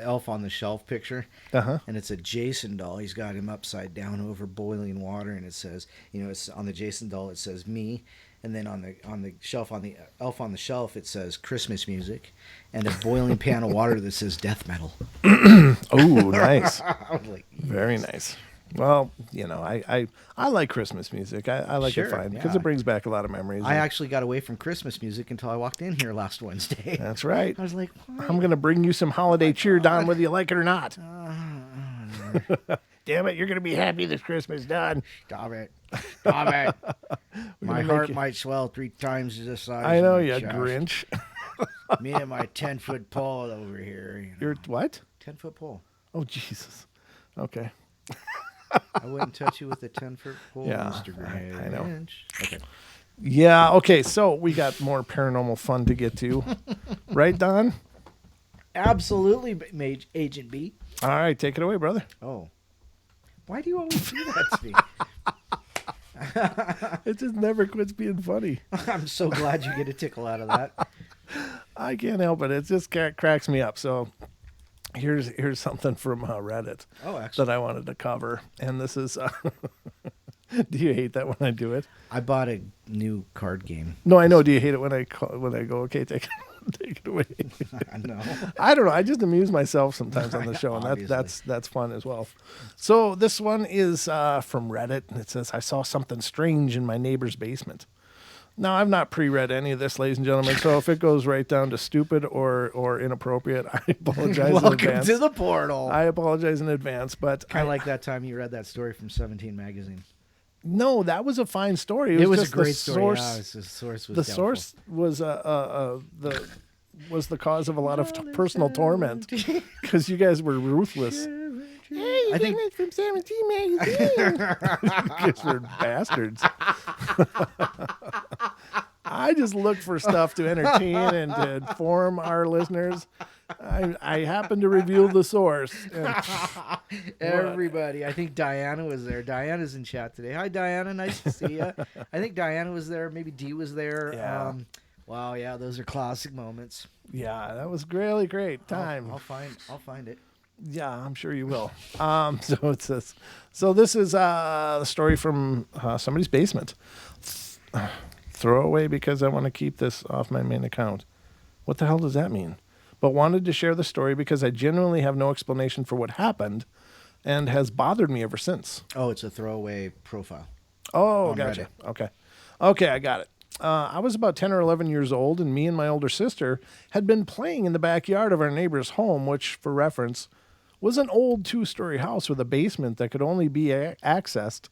elf on the shelf picture, and it's a Jason doll. He's got him upside down over boiling water, and it says, it's on the Jason doll. It says me, and then on the shelf, on the elf on the shelf, it says Christmas music, and a boiling pan of water that says death metal. Oh, nice! I was like, yes. Very nice. Well, I like Christmas music. I like it fine because it brings back a lot of memories. I actually got away from Christmas music until I walked in here last Wednesday. That's right. I was like, I'm going to bring you some holiday cheer, Don, whether you like it or not. Damn it, you're going to be happy this Christmas, Don. Stop it. Stop it. My heart might swell 3 times the size. I know, of you my chest. Grinch. Me and my 10-foot pole over here. You're what? 10-foot pole. Oh, Jesus. Okay. I wouldn't touch you with a 10-foot pole, Yeah, Mr. Grinch. I know. Okay. Yeah, okay, so we got more paranormal fun to get to. Right, Don? Absolutely, Agent B. All right, take it away, brother. Oh. Why do you always do that to me? It just never quits being funny. I'm so glad you get a tickle out of that. I can't help it. It just cracks me up. So here's something from Reddit that I wanted to cover. And this is... do you hate that when I do it? I bought a new card game. No, I know. Do you hate it when I go, okay, take it away? No. I don't know. I just amuse myself sometimes on the show, and that's fun as well. So this one is from Reddit, and it says, I saw something strange in my neighbor's basement. Now, I've not pre-read any of this, ladies and gentlemen, so if it goes right down to stupid or inappropriate, I apologize in advance. Welcome to the portal. I apologize in advance, but... Kind of like that time you read that story from 17 magazine. No, that was a fine story. It was just a great story. The source was the source was the cause of a lot of personal torment because you guys were ruthless. Hey, I think it's from 17 magazine. You guys were bastards. I just look for stuff to entertain and to inform our listeners. I happen to reveal the source. Everybody. I think Diana was there. Diana's in chat today. Hi, Diana. Nice to see you. I think Diana was there. Maybe Dee was there. Yeah. Wow. Yeah, those are classic moments. Yeah, that was really great time. I'll find it. Yeah, I'm sure you will. So it says, so this is the story from somebody's basement. Throw away because I want to keep this off my main account. What the hell does that mean? But wanted to share the story because I genuinely have no explanation for what happened and has bothered me ever since. Oh, it's a throwaway profile. Oh, gotcha. Reddit. Okay, I got it. I was about 10 or 11 years old, and me and my older sister had been playing in the backyard of our neighbor's home, which, for reference, was an old 2-story house with a basement that could only be accessed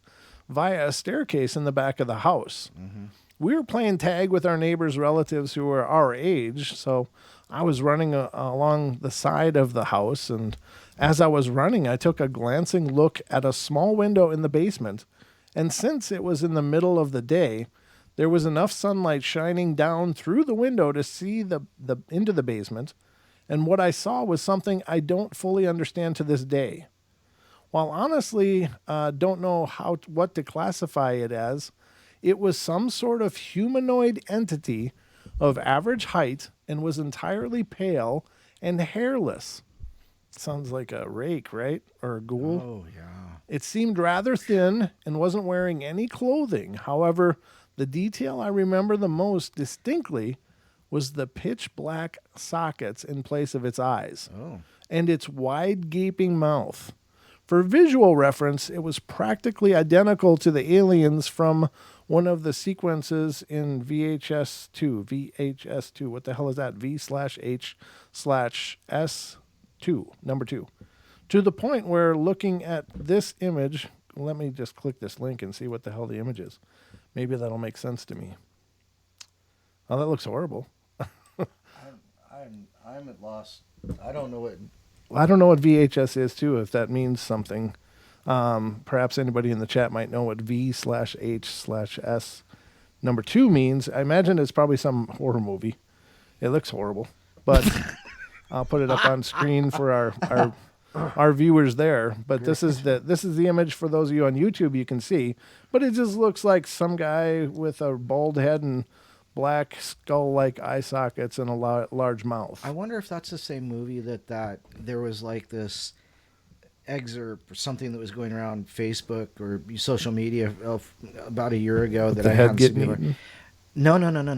via a staircase in the back of the house. Mm-hmm. We were playing tag with our neighbors' relatives who were our age, so I was running along the side of the house, and as I was running, I took a glancing look at a small window in the basement, and since it was in the middle of the day, there was enough sunlight shining down through the window to see the into the basement, and what I saw was something I don't fully understand to this day. While honestly don't know what to classify it as, it was some sort of humanoid entity of average height and was entirely pale and hairless. Sounds like a rake, right? Or a ghoul. Oh, yeah. It seemed rather thin and wasn't wearing any clothing. However, the detail I remember the most distinctly was the pitch black sockets in place of its eyes and its wide gaping mouth. For visual reference, it was practically identical to the aliens from one of the sequences in VHS2. VHS2. What the hell is that? V/H/S2. Number 2. To the point where looking at this image, let me just click this link and see what the hell the image is. Maybe that'll make sense to me. Oh, that looks horrible. I'm at loss. I don't know what. I don't know what VHS is too. If that means something, perhaps anybody in the chat might know what V/H/S number 2 means. I imagine it's probably some horror movie. It looks horrible, but I'll put it up on screen for our viewers there. But this is the image for those of you on YouTube. You can see, but it just looks like some guy with a bald head and black skull-like eye sockets and a large mouth. I wonder if that's the same movie that there was like this excerpt or something that was going around Facebook or social media about a year ago that the I head hadn't getting seen before. eaten? No.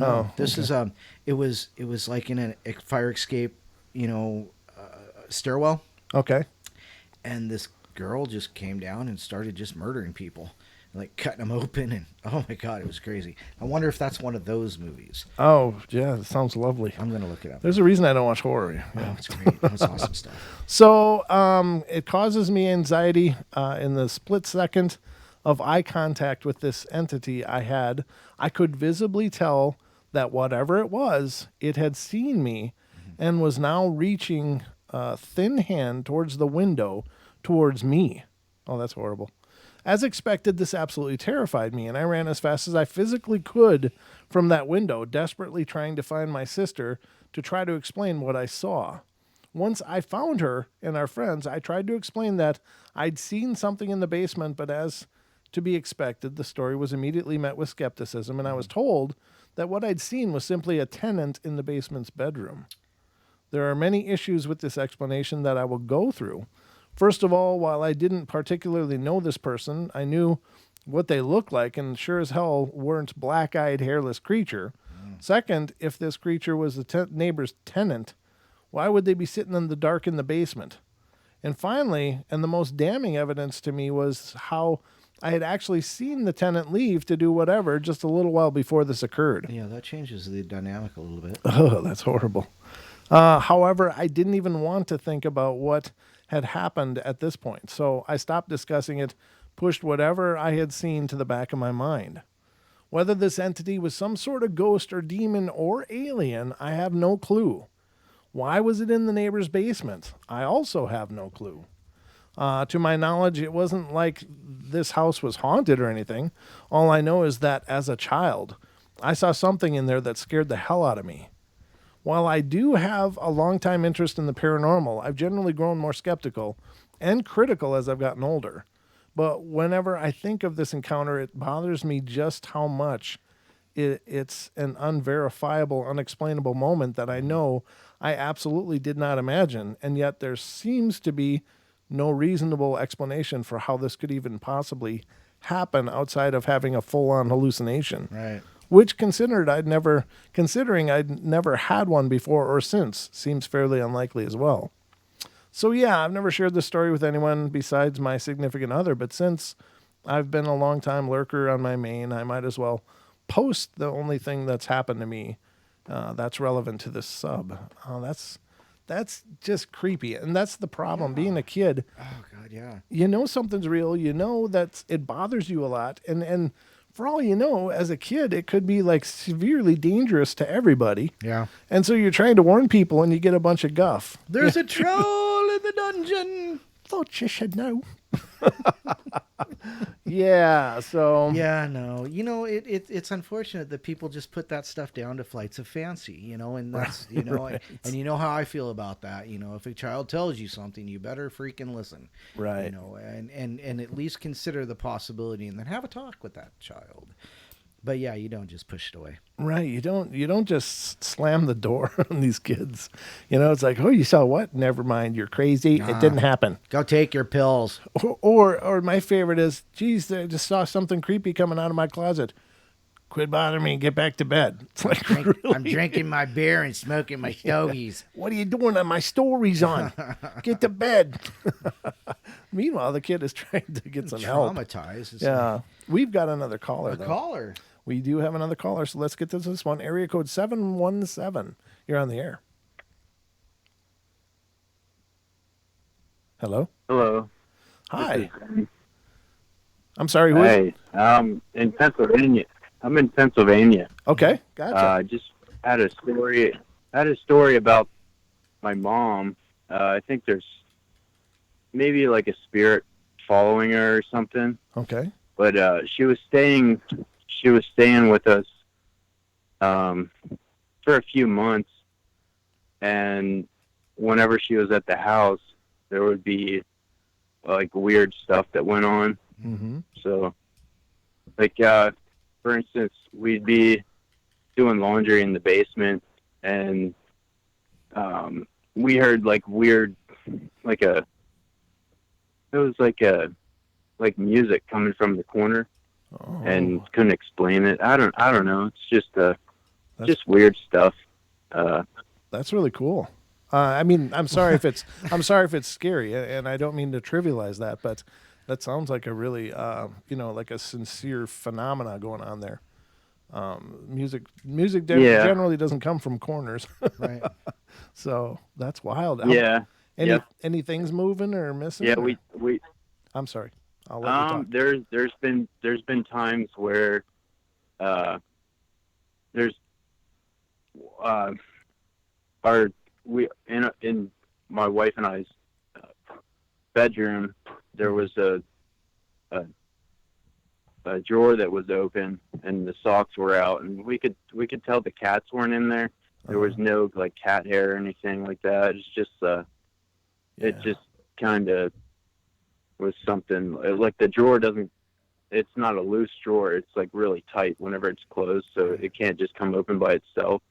Oh, This is it was like in a fire escape, stairwell, Okay. and this girl just came down and started just murdering people, like cutting them open, and oh my god, it was crazy. I wonder if that's one of those movies. Oh, yeah, that sounds lovely. I'm gonna look it up. There's a reason I don't watch horror. Oh, it's great. That's awesome stuff. So it causes me anxiety in the split second of eye contact with this entity I had. I could visibly tell that whatever it was, it had seen me and was now reaching a thin hand towards the window towards me. Oh, that's horrible. As expected, this absolutely terrified me, and I ran as fast as I physically could from that window, desperately trying to find my sister to try to explain what I saw. Once I found her and our friends, I tried to explain that I'd seen something in the basement, but as to be expected, the story was immediately met with skepticism, and I was told that what I'd seen was simply a tenant in the basement's bedroom. There are many issues with this explanation that I will go through. First of all, while I didn't particularly know this person, I knew what they looked like and sure as hell weren't black-eyed, hairless creature. Second, if this creature was the neighbor's tenant, why would they be sitting in the dark in the basement? And finally, and the most damning evidence to me, was how I had actually seen the tenant leave to do whatever just a little while before this occurred. Yeah, that changes the dynamic a little bit. Oh, that's horrible. However, I didn't even want to think about what had happened at this point, so I stopped discussing it, pushed whatever I had seen to the back of my mind. Whether this entity was some sort of ghost or demon or alien, I have no clue. Why was it in the neighbor's basement? I also have no clue. To my knowledge, it wasn't like this house was haunted or anything. All I know is that as a child, I saw something in there that scared the hell out of me. While I do have a long-time interest in the paranormal, I've generally grown more skeptical and critical as I've gotten older. But whenever I think of this encounter, it bothers me just how much it's an unverifiable, unexplainable moment that I know I absolutely did not imagine, and yet there seems to be no reasonable explanation for how this could even possibly happen outside of having a full-on hallucination. Right. Which, considering I'd never had one before or since, seems fairly unlikely as well. So yeah, I've never shared this story with anyone besides my significant other, but since I've been a long-time lurker on my main, I might as well post the only thing that's happened to me that's relevant to this sub. Oh, that's just creepy, and that's the problem. Being a kid, Oh god, yeah. you know something's real. You know that it bothers you a lot, and for all you know, as a kid, it could be like severely dangerous to everybody. Yeah. And so you're trying to warn people, and you get a bunch of guff. There's a troll in the dungeon. Thought you should know. Yeah. So Yeah, no. It's unfortunate that people just put that stuff down to flights of fancy, and that's, Right. and you know how I feel about that. If a child tells you something, you better freaking listen. Right. And at least consider the possibility and then have a talk with that child. But yeah, you don't just push it away. Right. You don't just slam the door on these kids. It's like, oh, you saw what? Never mind. You're crazy. It didn't happen. Go take your pills. Or my favorite is, geez, I just saw something creepy coming out of my closet. Quit bothering me and get back to bed. It's like, really? I'm drinking my beer and smoking my stogies. What are you doing? My story's on. Get to bed. Meanwhile, the kid is trying to get some help. Traumatized. It's Yeah. We've got another caller, like, though. a caller. We do have another caller, so let's get to this one. Area code 717. You're on the air. Hello? Hello. Hi. I'm sorry, who is it? Hey, in Pennsylvania. I'm in Pennsylvania. Okay, gotcha. had a story. I had a story about my mom. I think there's maybe like a spirit following her or something. Okay. But she was staying with us for a few months, and whenever she was at the house, there would be like weird stuff that went on. Mm-hmm. So, like for instance, we'd be doing laundry in the basement, and we heard like weird, like it was like music coming from the corner, and couldn't explain it. I don't know. It's just weird stuff. That's really cool. I mean, I'm sorry if it's scary, and I don't mean to trivialize that, but that sounds like a really, like a sincere phenomena going on there. Music generally doesn't come from corners, Right. so that's wild. Yeah. Any things moving or missing? Yeah, or? we. I'm sorry. I'll let you talk. There's been times where, there's, in my wife and I's bedroom, there was a drawer that was open and the socks were out, and we could tell the cats weren't in there. There was no like cat hair or anything like that. It's just it just kind of was something like the drawer doesn't. It's not a loose drawer. It's like really tight whenever it's closed, so it can't just come open by itself.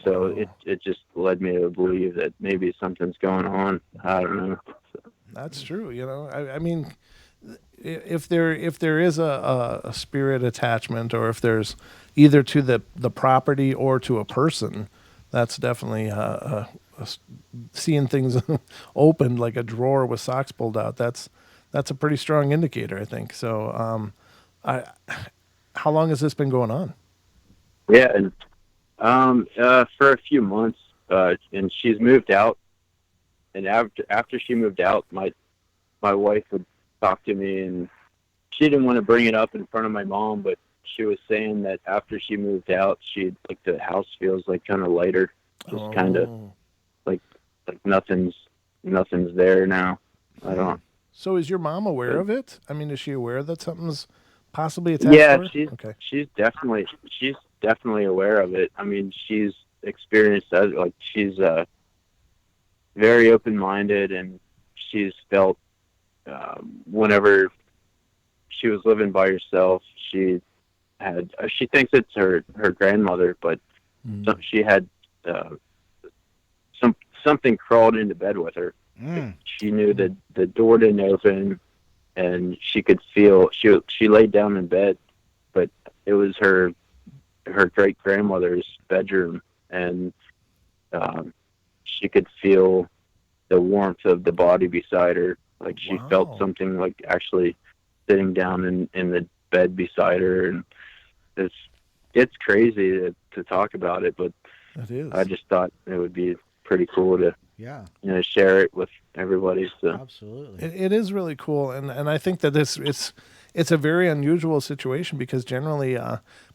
So it just led me to believe that maybe something's going on. I don't know. That's true. I mean, if there is a spirit attachment, or if there's either to the property or to a person, that's definitely seeing things opened like a drawer with socks pulled out. That's a pretty strong indicator, I think. So, how long has this been going on? Yeah, and for a few months, and she's moved out. And after she moved out, my wife would talk to me, and she didn't want to bring it up in front of my mom, but she was saying that after she moved out, like the house feels like kind of lighter, just kind of like nothing's there now. I don't know. So is your mom aware of it? I mean, is she aware that something's possibly attached to her? She's definitely aware of it. I mean, she's experienced that. Like, she's very open-minded, and she's felt whenever she was living by herself, she thinks it's her grandmother, but she had something crawled into bed with her. She knew that the door didn't open, and she could feel she laid down in bed, but it was her great grandmother's bedroom, and she could feel the warmth of the body beside her. Like, she felt something like actually sitting down in the bed beside her, and it's crazy to talk about it, but it is. I just thought it would be pretty cool to share it with everybody. So absolutely, it is really cool, and I think that it's a very unusual situation, because generally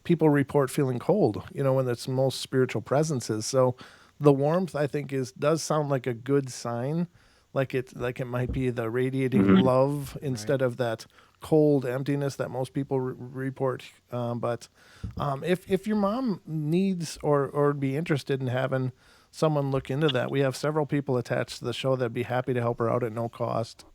people report feeling cold, when it's most spiritual presences. So the warmth, I think, does sound like a good sign, like it might be the radiating love instead of that cold emptiness that most people report. But if your mom needs or would be interested in having someone look into that, we have several people attached to the show that'd be happy to help her out at no cost,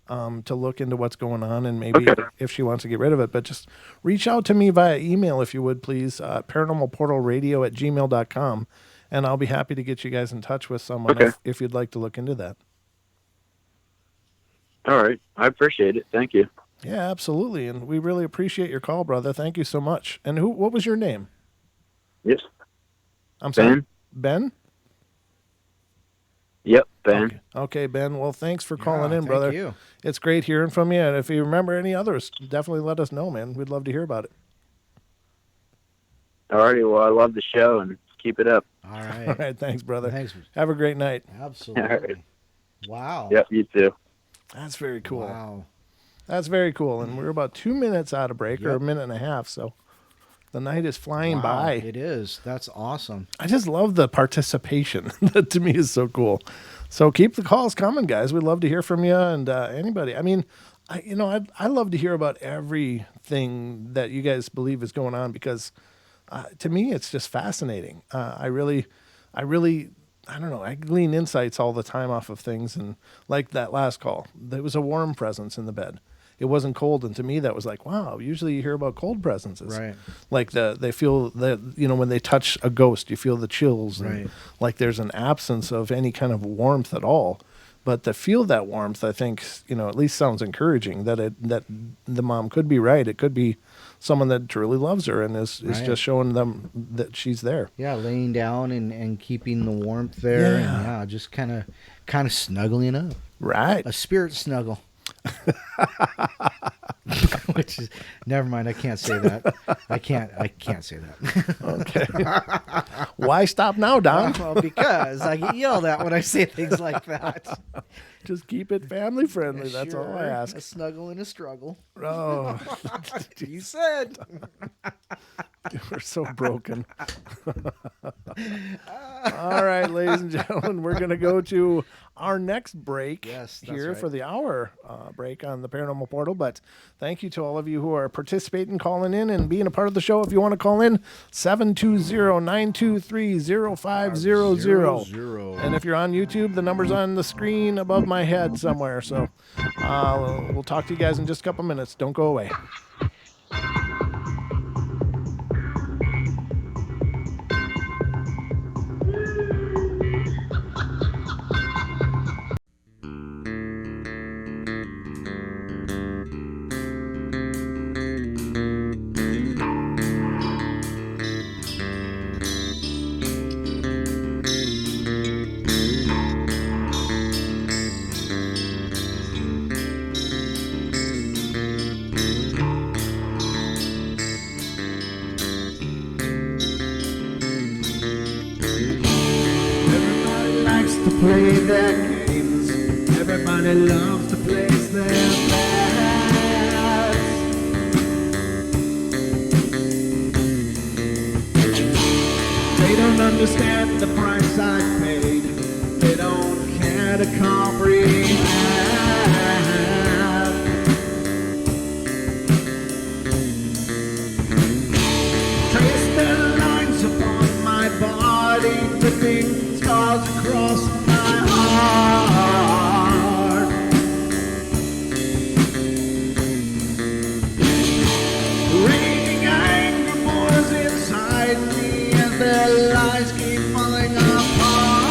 to look into what's going on, and maybe if she wants to get rid of it. But just reach out to me via email, if you would, please, paranormalportalradio@gmail.com, and I'll be happy to get you guys in touch with someone if you'd like to look into that. All right. I appreciate it. Thank you. Yeah, absolutely. And we really appreciate your call, brother. Thank you so much. And what was your name? Yes. I'm sorry. Ben? Yep, Ben. Okay, Ben. Well, thanks for calling in, brother. Thank you. It's great hearing from you. And if you remember any others, definitely let us know, man. We'd love to hear about it. All righty. Well, I love the show, and keep it up. All right. All right. Thanks, brother. Thanks. Have a great night. Absolutely. All right. Wow. Yep, you too. That's very cool. Wow. That's very cool. And we're about 2 minutes out of break, or a minute and a half. So The night is flying Wow, by. It is. That's awesome. I just love the participation. That to me is so cool. So keep the calls coming, guys. We'd love to hear from you and anybody. I mean, I love to hear about everything that you guys believe is going on because to me it's just fascinating. I really, I don't know. I glean insights all the time off of things, and like that last call, there was a warm presence in the bed. It wasn't cold, and to me that was like, wow. Usually you hear about cold presences, Right. like they feel that when they touch a ghost, you feel the chills, and Right. like there's an absence of any kind of warmth at all. But to feel that warmth, I think at least sounds encouraging. That the mom could be right. It could be someone that truly loves her and is Right. just showing them that she's there. Yeah, laying down and keeping the warmth there, and Yeah. just kind of snuggling up. Right. A spirit snuggle. Which is, never mind. I can't say that. I can't say that. Okay. Why stop now, Don? Well, because I get yelled at when I say things like that. Just keep it family friendly. That's all I Sure, ask. A snuggle and a struggle. Oh, You said. we're so broken. All right, ladies and gentlemen, we're going to go to our next break Yes, that's here right. for the hour break on the Paranormal Portal. But thank you to all of you who are participating, calling in, and being a part of the show. If you want to call in, 720-923-0500. And if you're on YouTube, the number's on the screen above my head somewhere. So we'll talk to you guys in just a couple minutes. Don't go away. Everybody likes to play their games. Everybody loves to place their bets. They don't understand the price I paid. They don't care to comprehend. Trace their lines upon my body, dripping scars across my heart. Raging anger pours inside me as their lies keep falling apart.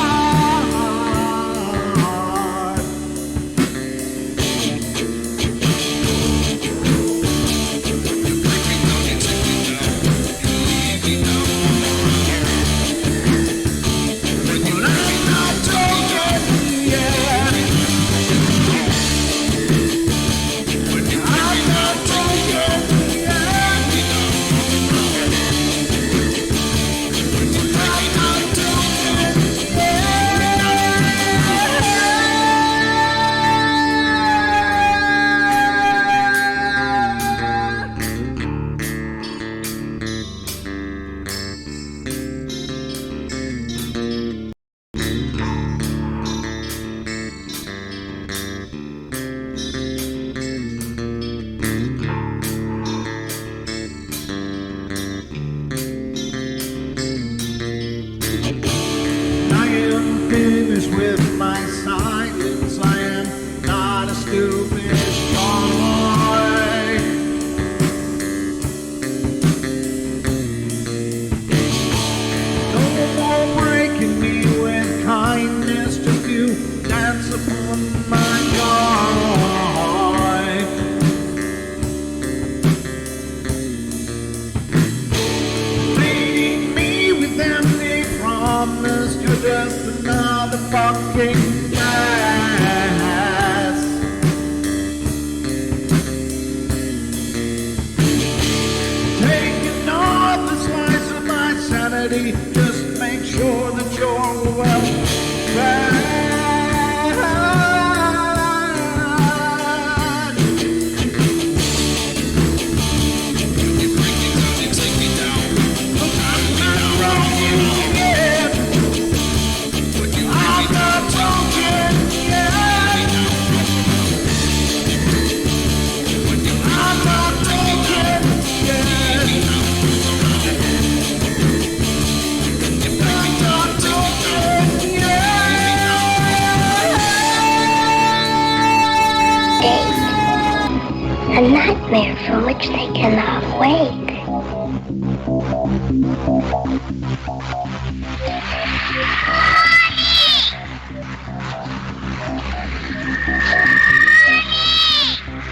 A nightmare from which they cannot wake.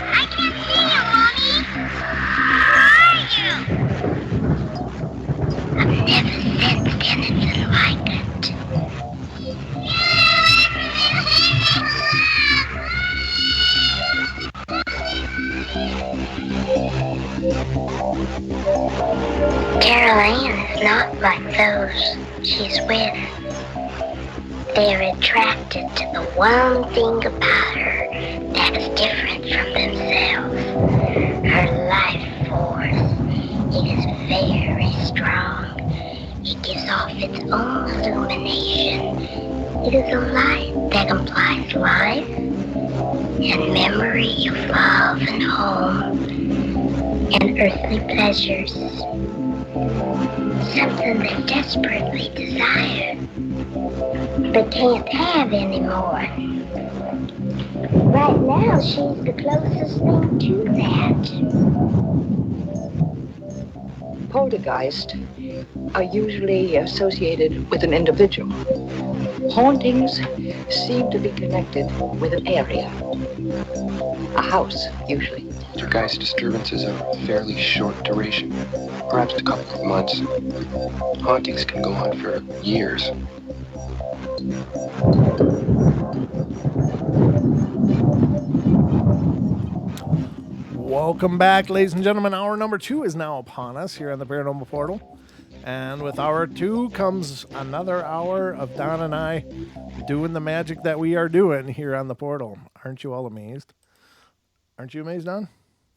I can't see you, Mommy. Where are you? I've never sensed anything like it. Carol Ann is not like those she's with. They're attracted to the one thing about her that is different from themselves. Her life force. It is very strong. It gives off its own illumination. It is a light that implies life and memory of love and home and earthly pleasures. Something they desperately desire, but can't have anymore. Right now, she's the closest thing to that. Poltergeists are usually associated with an individual. Hauntings seem to be connected with an area. A house, usually. Poltergeist disturbances are fairly short duration, perhaps a couple of months. Hauntings can go on for years. Welcome back, ladies and gentlemen. Hour number 2 is now upon us here on the Paranormal Portal. And with hour 2 comes another hour of Don and I doing the magic that we are doing here on the portal. Aren't you all amazed? Aren't you amazed, Don?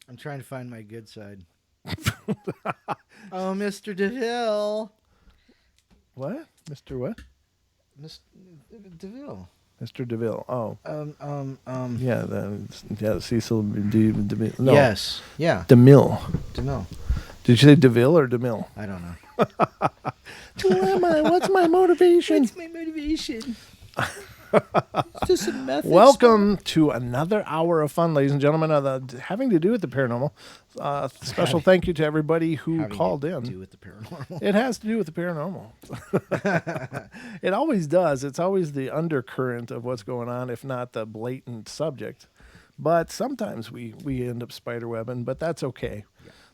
I'm trying to find my good side. Oh, Mr. DeVille. What? Mr. what? Mr. DeVille. Mr. DeVille. Oh. Yeah, the Cecil DeMille. No. Yes. Yeah. DeMille. DeMille. Did you say DeVille or DeMille? I don't know. Who am I? What's my motivation? What's my motivation? It's just a method. Welcome to another hour of fun, ladies and gentlemen, having to do with the paranormal. Special thank you to everybody who called in. Do with the paranormal. It has to do with the paranormal. It always does. It's always the undercurrent of what's going on, if not the blatant subject. But sometimes we end up spiderwebbing, but that's okay.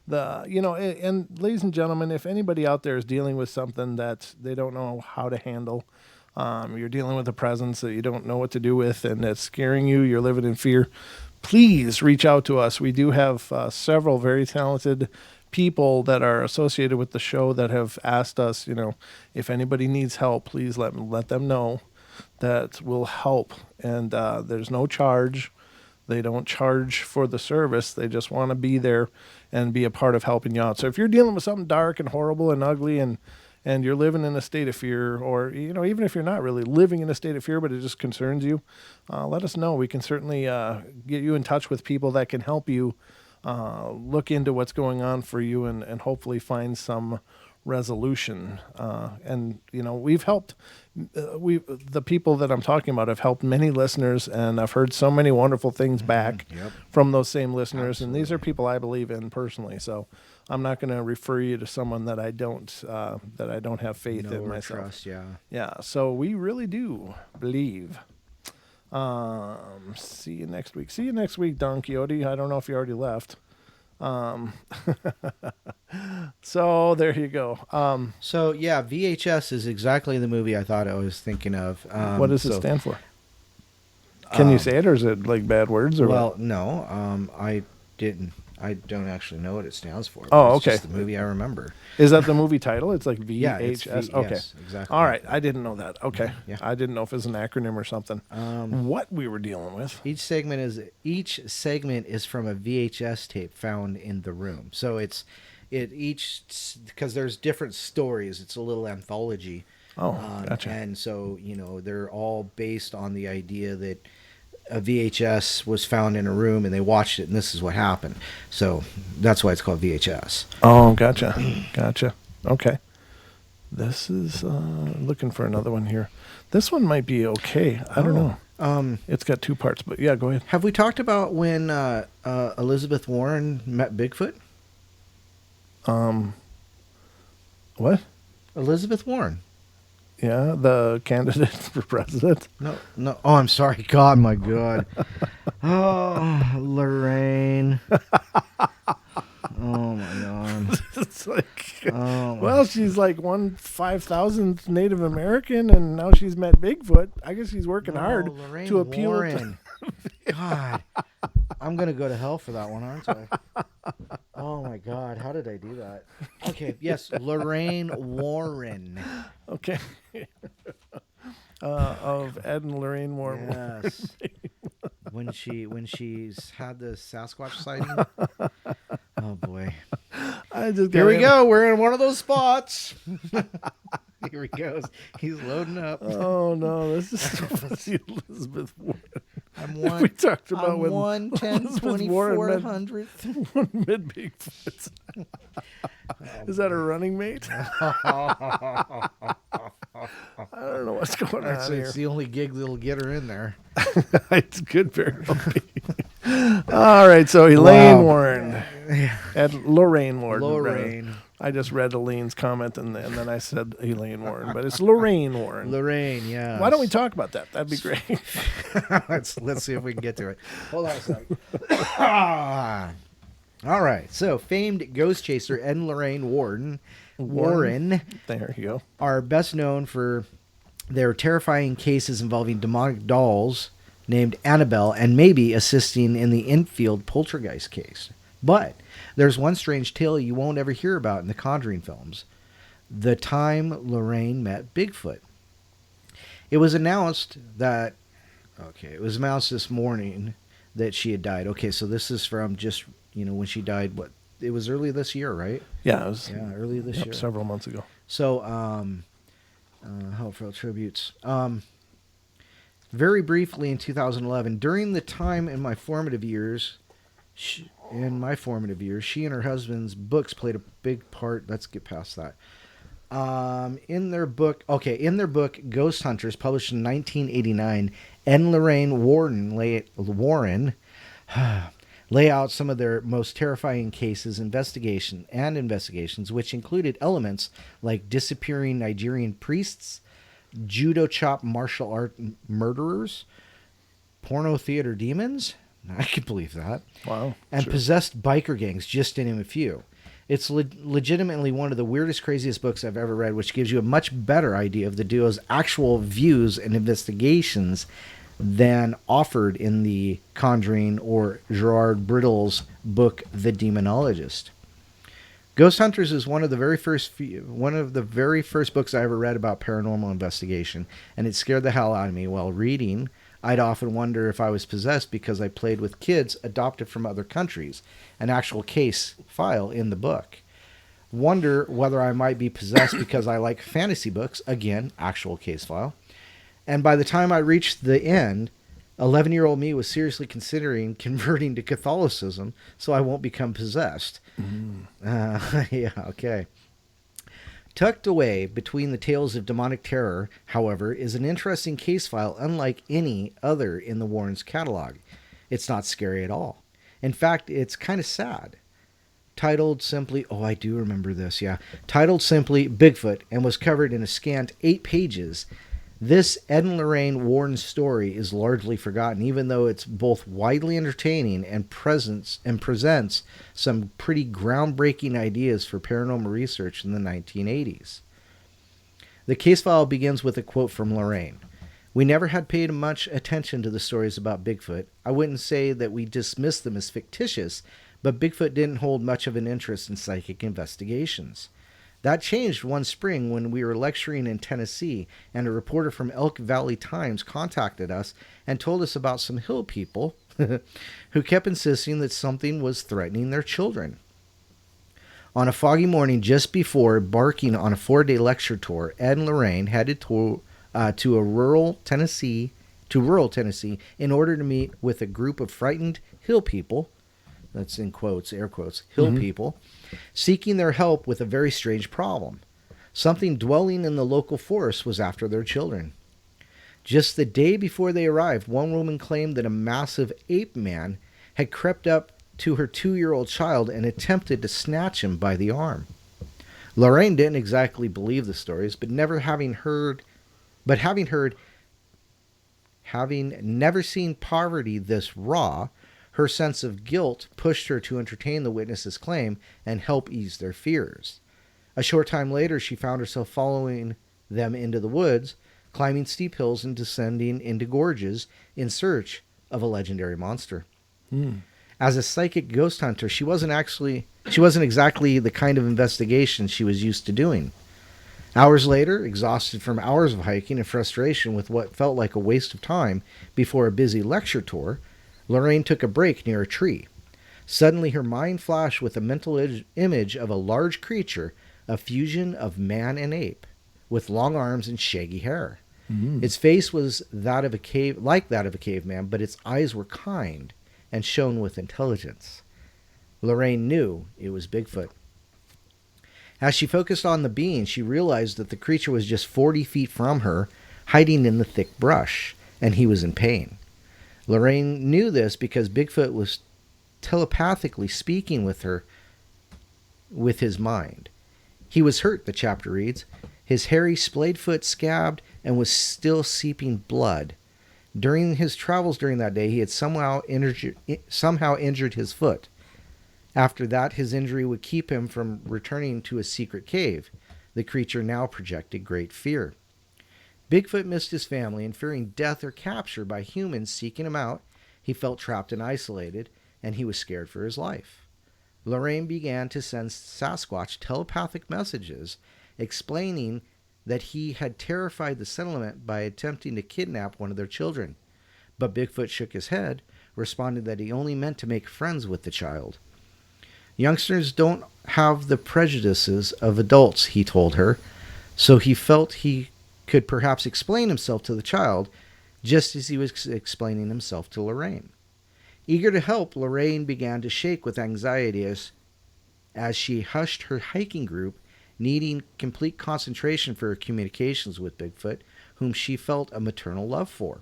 And ladies and gentlemen, if anybody out there is dealing with something that they don't know how to handle, you're dealing with a presence that you don't know what to do with and it's scaring you, you're living in fear, please reach out to us. We do have several very talented people that are associated with the show that have asked us, if anybody needs help, please let them know that we'll help. And there's no charge. They don't charge for the service. They just want to be there and be a part of helping you out. So if you're dealing with something dark and horrible and ugly and you're living in a state of fear, or, even if you're not really living in a state of fear, but it just concerns you, let us know. We can certainly get you in touch with people that can help you look into what's going on for you and hopefully find some resolution. We've helped, the people that I'm talking about have helped many listeners, and I've heard so many wonderful things back from those same listeners. Absolutely. And these are people I believe in personally. So I'm not going to refer you to someone that I don't have faith in myself. Trust, yeah. Yeah. So we really do believe. See you next week. See you next week, Don Quixote. I don't know if you already left. So there you go. VHS is exactly the movie I thought I was thinking of. What does it stand for? Can you say it, or is it like bad words? Or what? No. I didn't. I don't actually know what it stands for. Oh, it's okay. Just the movie I remember. Is that the movie title? It's like VHS. Yeah, it's okay. Yes, exactly. All right. I didn't know that. Okay. Yeah. I didn't know if it was an acronym or something. What we were dealing with. Each segment is from a VHS tape found in the room. So because there's different stories. It's a little anthology. Oh, gotcha. And so they're all based on the idea that a VHS was found in a room and they watched it and this is what happened. So that's why it's called VHS. Oh, gotcha. Okay. This is looking for another one here. This one might be okay. I don't know. It's got 2 parts, but yeah, go ahead. Have we talked about when Elizabeth Warren met Bigfoot? What? Elizabeth Warren. Yeah, the candidate for president. No. Oh, I'm sorry. God, my God. Oh, Lorraine. Oh my God. It's like, well, she's like 5,000th Native American, and now she's met Bigfoot. I guess she's working hard Lorraine to appeal. Warren. God, I'm gonna go to hell for that one, aren't I? Oh my God, how did I do that? Okay, yes, Lorraine Warren. Okay. Of Ed and Lorraine Warren. Yes. when she's had the Sasquatch sighting. Oh boy. Here we go. We're in one of those spots. Here he goes. He's loading up. Oh no, this is Elizabeth Warren. We talked about when 110 2400th. One mid Bigfoot. Is that a running mate? I don't know what's going on here. It's the only gig that'll get her in there. It's good, very well be. All right, so Elaine Warren and Lorraine Warren. Lorraine. I just read Elaine's comment and then I said Elaine Warren, but it's Lorraine Warren. Lorraine, yeah. Why don't we talk about that? That'd be great. Let's see if we can get to it. Hold on a second. All right. So, famed ghost chaser Ed and Lorraine Warren. There you go. Are best known for their terrifying cases involving demonic dolls named Annabelle and maybe assisting in the Enfield poltergeist case. But there's one strange tale you won't ever hear about in the Conjuring films. The time Lorraine met Bigfoot. It was announced this morning that she had died. Okay, so this is from just, when she died, it was early this year, right? Yeah, it was. Yeah, early this year. Several months ago. So, Helpful Tributes. Very briefly in 2011, during the time in my formative years, she and her husband's books played a big part. Let's get past that. In their book, Ghost Hunters, published in 1989, Ed and Lorraine Warren lay out some of their most terrifying cases, investigations, which included elements like disappearing Nigerian priests, judo chop martial art murderers, porno theater demons. I can believe that. Wow. And sure. possessed biker gangs, just to name a few. It's legitimately one of the weirdest, craziest books I've ever read, which gives you a much better idea of the duo's actual views and investigations than offered in the Conjuring or Gerard Brittle's book, The Demonologist. Ghost Hunters is one of the very first books I ever read about paranormal investigation, and it scared the hell out of me while reading. I'd often wonder if I was possessed because I played with kids adopted from other countries, an actual case file in the book. Wonder whether I might be possessed because I like fantasy books, again, actual case file. And by the time I reached the end, 11-year-old me was seriously considering converting to Catholicism so I won't become possessed. Yeah, okay. Tucked away between the tales of demonic terror, however, is an interesting case file unlike any other in the Warrens' catalog. It's not scary at all. In fact, it's kind of sad. Titled simply, I do remember this, yeah. Titled simply Bigfoot and was covered in a scant 8 pages. This Ed and Lorraine Warren story is largely forgotten, even though it's both widely entertaining and presents some pretty groundbreaking ideas for paranormal research in the 1980s. The case file begins with a quote from Lorraine. We never had paid much attention to the stories about Bigfoot. I wouldn't say that we dismissed them as fictitious, but Bigfoot didn't hold much of an interest in psychic investigations. That changed one spring when we were lecturing in Tennessee, and a reporter from Elk Valley Times contacted us and told us about some hill people who kept insisting that something was threatening their children. On a foggy morning just before embarking on a 4-day lecture tour, Ed and Lorraine headed to rural Tennessee in order to meet with a group of frightened hill people. That's in quotes, air quotes, hill people, seeking their help with a very strange problem. Something dwelling in the local forest was after their children. Just the day before they arrived, one woman claimed that a massive ape man had crept up to her 2-year-old child and attempted to snatch him by the arm. Lorraine didn't exactly believe the stories, but having never seen poverty this raw, her sense of guilt pushed her to entertain the witnesses' claim and help ease their fears. A short time later, she found herself following them into the woods, climbing steep hills and descending into gorges in search of a legendary monster. As a psychic ghost hunter, she wasn't exactly the kind of investigation she was used to doing. Hours later, exhausted from hours of hiking and frustration with what felt like a waste of time before a busy lecture tour, Lorraine took a break near a tree. Suddenly, her mind flashed with a mental image of a large creature, a fusion of man and ape, with long arms and shaggy hair. Its face was that of a caveman, but its eyes were kind and shone with intelligence. Lorraine knew it was Bigfoot. As she focused on the being, she realized that the creature was just 40 feet from her, hiding in the thick brush, and he was in pain. Lorraine knew this because Bigfoot was telepathically speaking with her with his mind. He was hurt, the chapter reads. His hairy, splayed foot scabbed and was still seeping blood. During his travels during that day, he had somehow injured his foot. After that, his injury would keep him from returning to his secret cave. The creature now projected great fear. Bigfoot missed his family, and fearing death or capture by humans seeking him out, he felt trapped and isolated, and he was scared for his life. Lorraine began to send Sasquatch telepathic messages explaining that he had terrified the settlement by attempting to kidnap one of their children. But Bigfoot shook his head, responding that he only meant to make friends with the child. Youngsters don't have the prejudices of adults, he told her, so he felt he could perhaps explain himself to the child, just as he was explaining himself to Lorraine. Eager to help, Lorraine began to shake with anxiety as she hushed her hiking group, needing complete concentration for her communications with Bigfoot, whom she felt a maternal love for.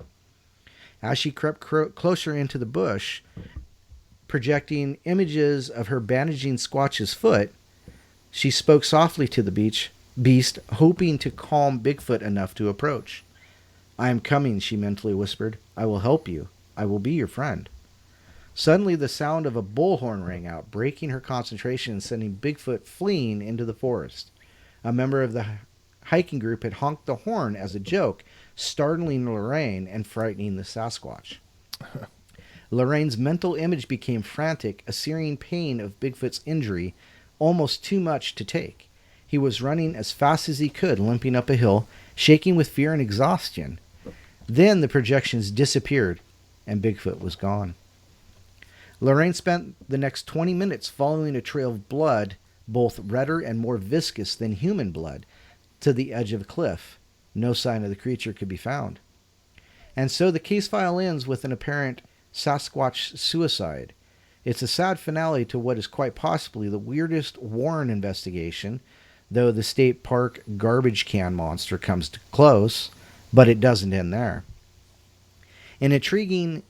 As she crept closer into the bush, projecting images of her bandaging Squatch's foot, she spoke softly to the beast, hoping to calm Bigfoot enough to approach. "I am coming," she mentally whispered. "I will help you. I will be your friend." Suddenly, the sound of a bullhorn rang out, breaking her concentration and sending Bigfoot fleeing into the forest. A member of the hiking group had honked the horn as a joke, startling Lorraine and frightening the Sasquatch. Lorraine's mental image became frantic, a searing pain of Bigfoot's injury, almost too much to take. He was running as fast as he could, limping up a hill, shaking with fear and exhaustion. Then the projections disappeared, and Bigfoot was gone. Lorraine spent the next 20 minutes following a trail of blood, both redder and more viscous than human blood, to the edge of a cliff. No sign of the creature could be found. And so the case file ends with an apparent Sasquatch suicide. It's a sad finale to what is quite possibly the weirdest Warren investigation, though the state park garbage can monster comes close, but it doesn't end there. An intriguing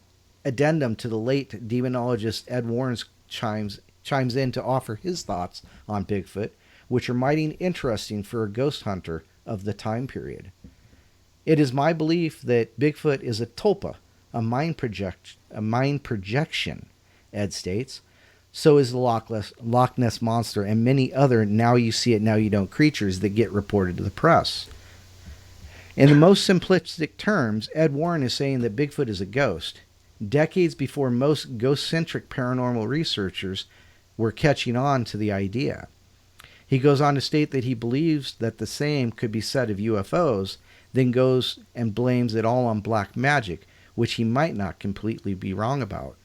addendum to the late demonologist Ed Warren chimes in to offer his thoughts on Bigfoot, which are mighty interesting for a ghost hunter of the time period. It is my belief that Bigfoot is a tulpa, a mind projection, Ed states. So is the Loch Ness Monster and many other now you see it, now you don't creatures that get reported to the press. In the most simplistic terms, Ed Warren is saying that Bigfoot is a ghost, decades before most ghost-centric paranormal researchers were catching on to the idea. He goes on to state that he believes that the same could be said of UFOs, then goes and blames it all on black magic, which he might not completely be wrong about.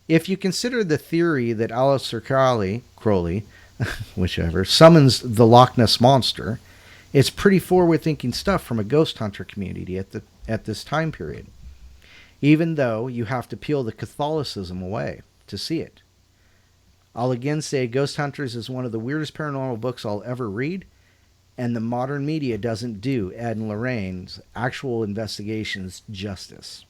If you consider the theory that Aleister Crowley, whichever, summons the Loch Ness Monster, it's pretty forward-thinking stuff from a ghost hunter community at this time period, even though you have to peel the Catholicism away to see it. I'll again say Ghost Hunters is one of the weirdest paranormal books I'll ever read, And the modern media doesn't do Ed and Lorraine's actual investigations justice.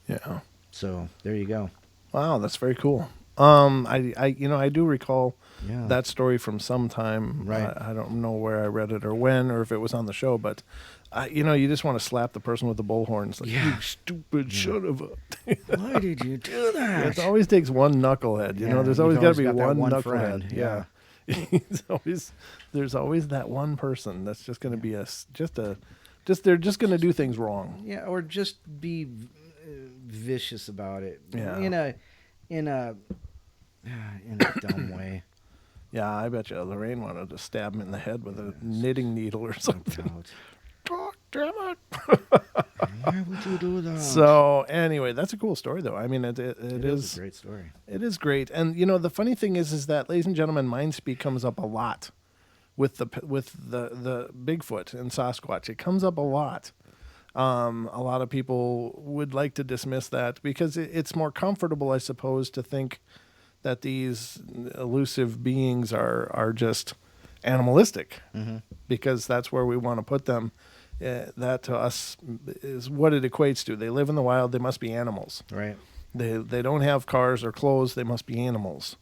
Yeah. So there you go. Wow, that's very cool. I do recall Yeah. that story from some time. Right. I don't know where I read it or when or if it was on the show, but you just want to slap the person with the bullhorn. It's like, you stupid son of a. Why did you do that? It always takes one knucklehead. Yeah, There's always got to be got that one knucklehead. friend. Yeah. There's always that one person that's just going to be they're just going to do things wrong. Yeah, or just be vicious about it. Yeah. In a dumb way. Yeah, I bet you Lorraine wanted to stab him in the head with a knitting needle or something. God damn it! Why would you do that? So anyway, that's a cool story, though. I mean, it is a great story. It is great, and the funny thing is that, ladies and gentlemen, Mindspeak comes up a lot with the Bigfoot and Sasquatch. It comes up a lot. A lot of people would like to dismiss that because it's more comfortable, I suppose, to think that these elusive beings are just animalistic, because that's where we want to put them. That to us is what it equates to. They live in the wild. They must be animals. Right. They don't have cars or clothes. They must be animals.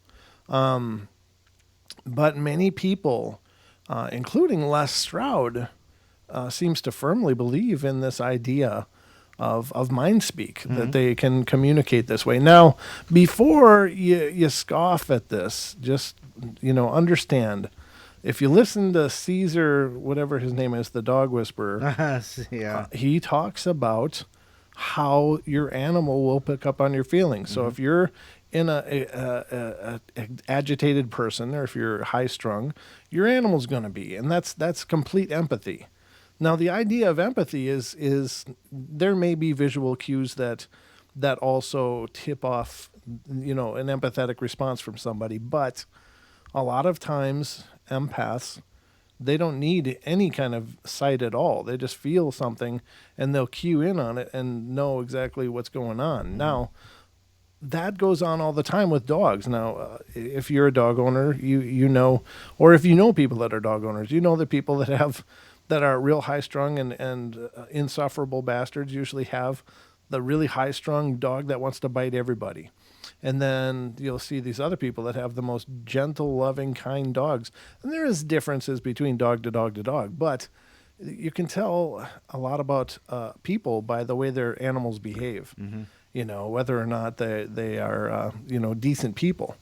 But many people, including Les Stroud, seems to firmly believe in this idea of Mindspeak, that they can communicate this way. Now, before you scoff at this, just understand. If you listen to Caesar, whatever his name is, the dog whisperer, he talks about how your animal will pick up on your feelings. So if you're in a agitated person, or if you're high strung, your animal's going to be, and that's complete empathy. Now, the idea of empathy is there may be visual cues that also tip off, an empathetic response from somebody, but a lot of times empaths, they don't need any kind of sight at all. They just feel something and they'll cue in on it and know exactly what's going on. Now, that goes on all the time with dogs. Now, if you're a dog owner, you know, or if you know people that are dog owners, you know the people that are real high-strung and insufferable bastards usually have the really high-strung dog that wants to bite everybody. And then you'll see these other people that have the most gentle, loving, kind dogs. And there is differences between dog to dog to dog, but you can tell a lot about people by the way their animals behave, whether or not they are, decent people.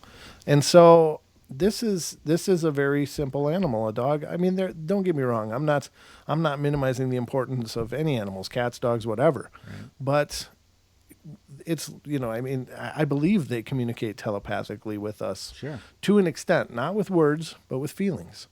And so this is a very simple animal, a dog. I mean, don't get me wrong. I'm not minimizing the importance of any animals, cats, dogs, whatever. Right. But it's, I believe they communicate telepathically with us. Sure. To an extent, not with words, but with feelings.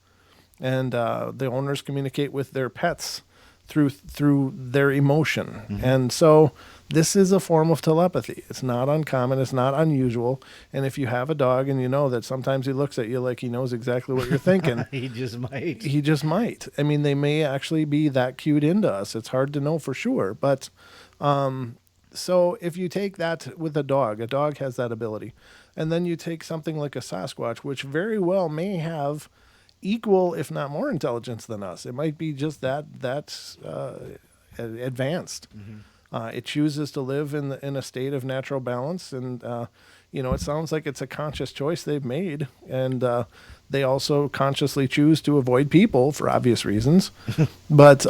And the owners communicate with their pets through their emotion. And so this is a form of telepathy. It's not uncommon. It's not unusual. And if you have a dog and you know that sometimes he looks at you like he knows exactly what you're thinking. He just might. He just might. I mean, they may actually be that cued into us. It's hard to know for sure. But so if you take that with a dog has that ability. And then you take something like a Sasquatch, which very well may have equal, if not more, intelligence than us. It might be just that advanced. It chooses to live in a state of natural balance, and it sounds like it's a conscious choice they've made, and they also consciously choose to avoid people for obvious reasons. But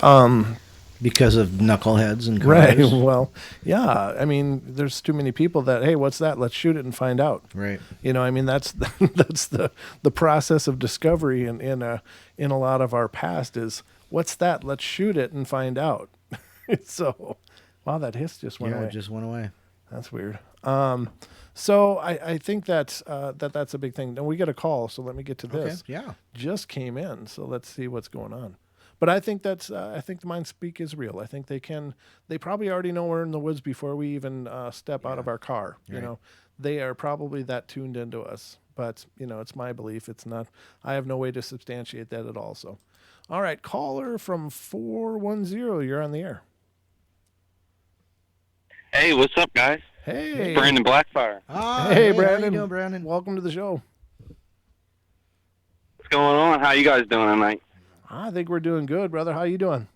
because of knuckleheads and right, cars. well, yeah. I mean, there's too many people that, hey, what's that? Let's shoot it and find out. Right. I mean, that's the process of discovery in a lot of our past is, what's that? Let's shoot it and find out. So, wow, that hiss just went away. Yeah, it just went away. That's weird. So I think that's a big thing. Now we get a call, so let me get to this. Okay, yeah. Just came in, so let's see what's going on. But I think I think the Mindspeak is real. I think they probably already know we're in the woods before we even step out of our car. Right. They are probably that tuned into us. But, it's my belief. It's not, I have no way to substantiate that at all. So, all right, caller from 410, you're on the air. Hey, what's up, guys? Hey. It's Brandon Blackfire. Hey, Brandon. How you doing, Brandon? Welcome to the show. What's going on? How you guys doing tonight? I think we're doing good, brother. How you doing?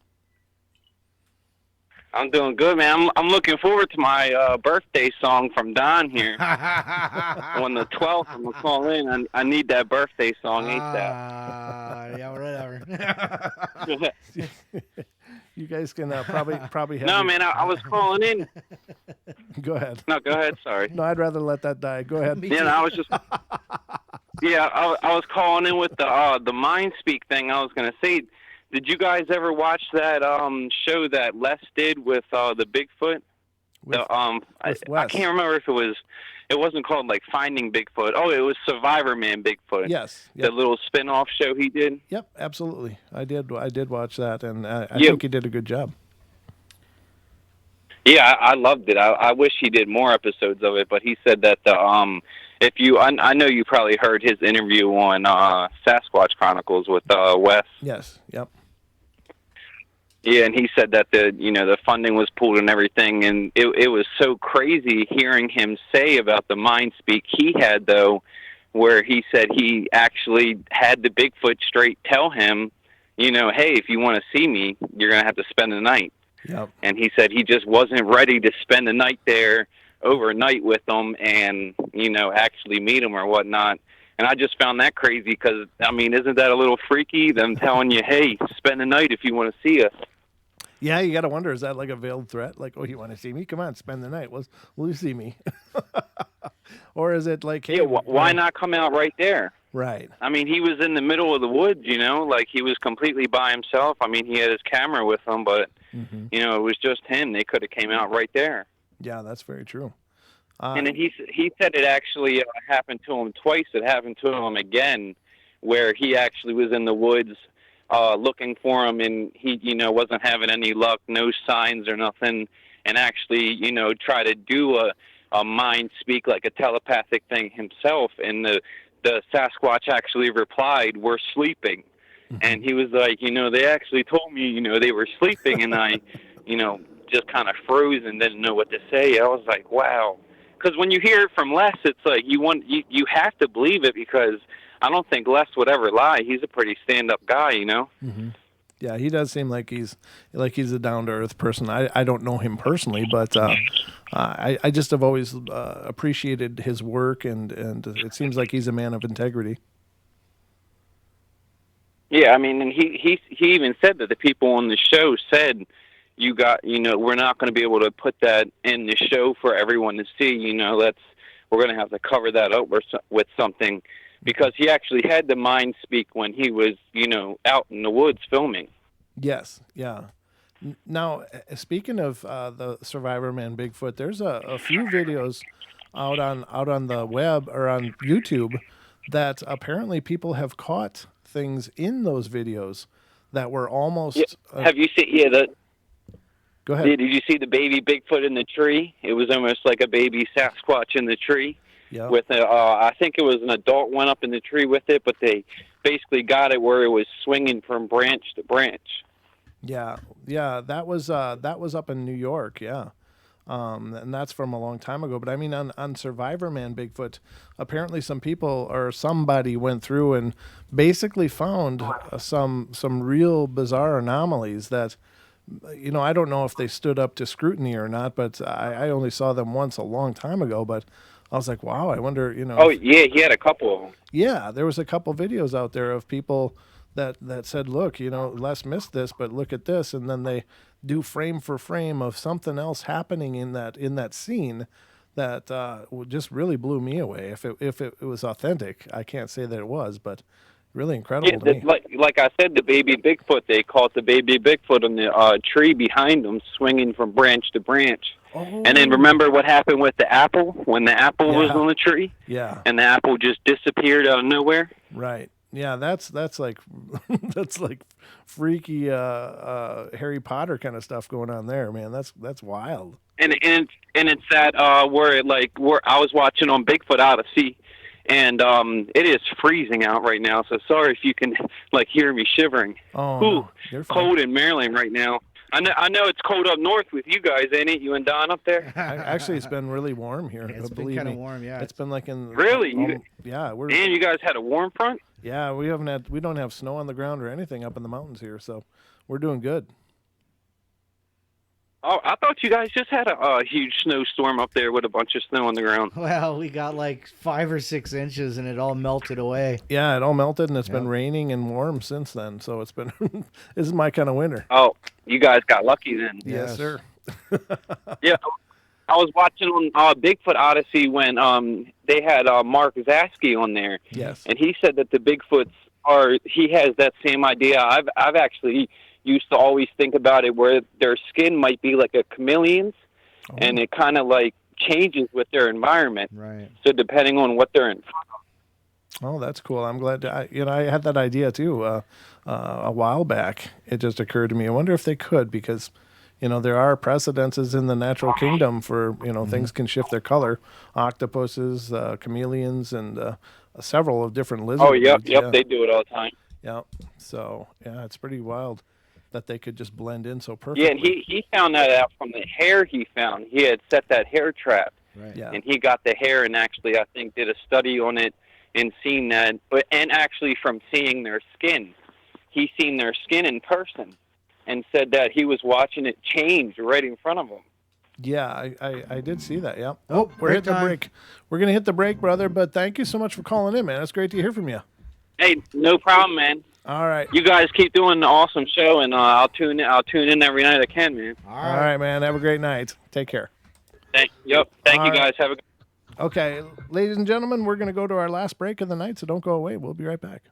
I'm doing good, man. I'm looking forward to my birthday song from Don here. On the 12th, I'm going to call in. I need that birthday song ASAP. Yeah, whatever. You guys can probably have. No, man, I was calling in. Go ahead. No, go ahead. Sorry. No, I'd rather let that die. Go ahead. Yeah, I was just. Yeah, I was calling in with the Mind Speak thing. I was going to say, did you guys ever watch that show that Les did with the Bigfoot? I can't remember if it wasn't called like Finding Bigfoot. Oh, it was Survivor Man Bigfoot. Yes. The little spin-off show he did. Yep, absolutely. I did watch that, and I think he did a good job. Yeah, I loved it. I wish he did more episodes of it, but he said that I know you probably heard his interview on Sasquatch Chronicles with Wes. Yes. Yep. Yeah, and he said that the funding was pulled and everything, and it was so crazy hearing him say about the Mind Speak he had, though, where he said he actually had the Bigfoot straight tell him, hey, if you want to see me, you're going to have to spend the night. Yep. And he said he just wasn't ready to spend the night there overnight with them and, actually meet him or whatnot. And I just found that crazy because, isn't that a little freaky, them telling you, hey, spend the night if you want to see us? Yeah, you got to wonder, is that like a veiled threat? Like, oh, you want to see me? Come on, spend the night. Will you see me? Or is it like, hey, why not come out right there? Right. He was in the middle of the woods, like he was completely by himself. He had his camera with him, but, it was just him. They could have came out right there. Yeah, that's very true. And then he said it actually happened to him twice. It happened to him again, where he actually was in the woods looking for him, and he, wasn't having any luck, no signs or nothing, and actually, try to do a mind speak, like a telepathic thing himself. And the Sasquatch actually replied, "We're sleeping." And he was like, they actually told me, they were sleeping, and I, just kind of froze and didn't know what to say. I was like, wow. Because when you hear it from Les, it's like you have to believe it, because I don't think Les would ever lie. He's a pretty stand-up guy, Mm-hmm. Yeah, he does seem like he's a down-to-earth person. I don't know him personally, but I just have always appreciated his work, and it seems like he's a man of integrity. Yeah, and he even said that the people on the show said, we're not going to be able to put that in the show for everyone to see. We're going to have to cover that up with something, because he actually had the Mind Speak when he was, out in the woods filming. Yes, yeah. Now, speaking of the Survivor Man Bigfoot, there's a few videos out on the web or on YouTube that apparently people have caught things in those videos that were almost. Yeah. Have you seen? Yeah, Go ahead. Did you see the baby Bigfoot in the tree? It was almost like a baby Sasquatch in the tree. Yeah. With I think it was an adult went up in the tree with it, but they basically got it where it was swinging from branch to branch. Yeah, that was up in New York. Yeah. And that's from a long time ago. But on Survivor Man Bigfoot, apparently some people or somebody went through and basically found some real bizarre anomalies that, I don't know if they stood up to scrutiny or not, but I only saw them once a long time ago. But I was like, wow, I wonder, Oh, yeah, he had a couple of them. Yeah, there was a couple videos out there of people that said, look, Les missed this, but look at this. And then they do frame for frame of something else happening in that scene that just really blew me away. If it was authentic, I can't say that it was, but really incredible to me. Like I said, the baby Bigfoot, they caught the baby Bigfoot on the tree behind them, swinging from branch to branch. Oh. And then remember what happened with the apple, when the apple was on the tree? Yeah. And the apple just disappeared out of nowhere? Right. Yeah, that's like that's like freaky Harry Potter kind of stuff going on there, man. That's wild. And it's that where I was watching on Bigfoot Odyssey, and it is freezing out right now. So sorry if you can hear me shivering. Oh, Ooh, cold in Maryland right now. I know it's cold up north with you guys, ain't it? You and Don up there? Actually, it's been really warm here. It's been believe kind of me. warm, yeah. It's been like in Really? yeah. We're And you guys had a warm front? yeah. We don't have snow on the ground or anything up in the mountains here, so we're doing good. Oh, I thought you guys just had a huge snowstorm up there with a bunch of snow on the ground. Well, we got like 5 or 6 inches, and it all melted away. Yeah, it all melted, and it's been raining and warm since then. So it's been this is my kind of winter. Oh, you guys got lucky then. Yes, sir. Yeah, I was watching on Bigfoot Odyssey when they had Mark Zasky on there. Yes. And he said that the Bigfoots he has that same idea. I've actually used to always think about it where their skin might be like a chameleon's, and it kind of like changes with their environment. Right. So depending on what they're in. Oh, that's cool. I'm glad. I had that idea too a while back. It just occurred to me. I wonder if they could, because there are precedences in the natural kingdom for things can shift their color. Octopuses, chameleons, and several of different lizards. Oh, yep, they do it all the time. Yeah. So it's pretty wild that they could just blend in so perfectly. Yeah, and he found that out from the hair he found. He had set that hair trap. Right. Yeah. And he got the hair and actually, I think, did a study on it and seen that. And actually from seeing their skin. He seen their skin in person and said that he was watching it change right in front of him. Yeah, I did see that, yeah. Oh, we're hitting the break. We're going to hit the break, brother, but thank you so much for calling in, man. It's great to hear from you. Hey, no problem, man. All right. You guys keep doing an awesome show, and I'll tune in every night I can, man. All right, man. Have a great night. Take care. Thank you All guys. Have a good Okay, ladies and gentlemen, we're going to go to our last break of the night, so don't go away. We'll be right back.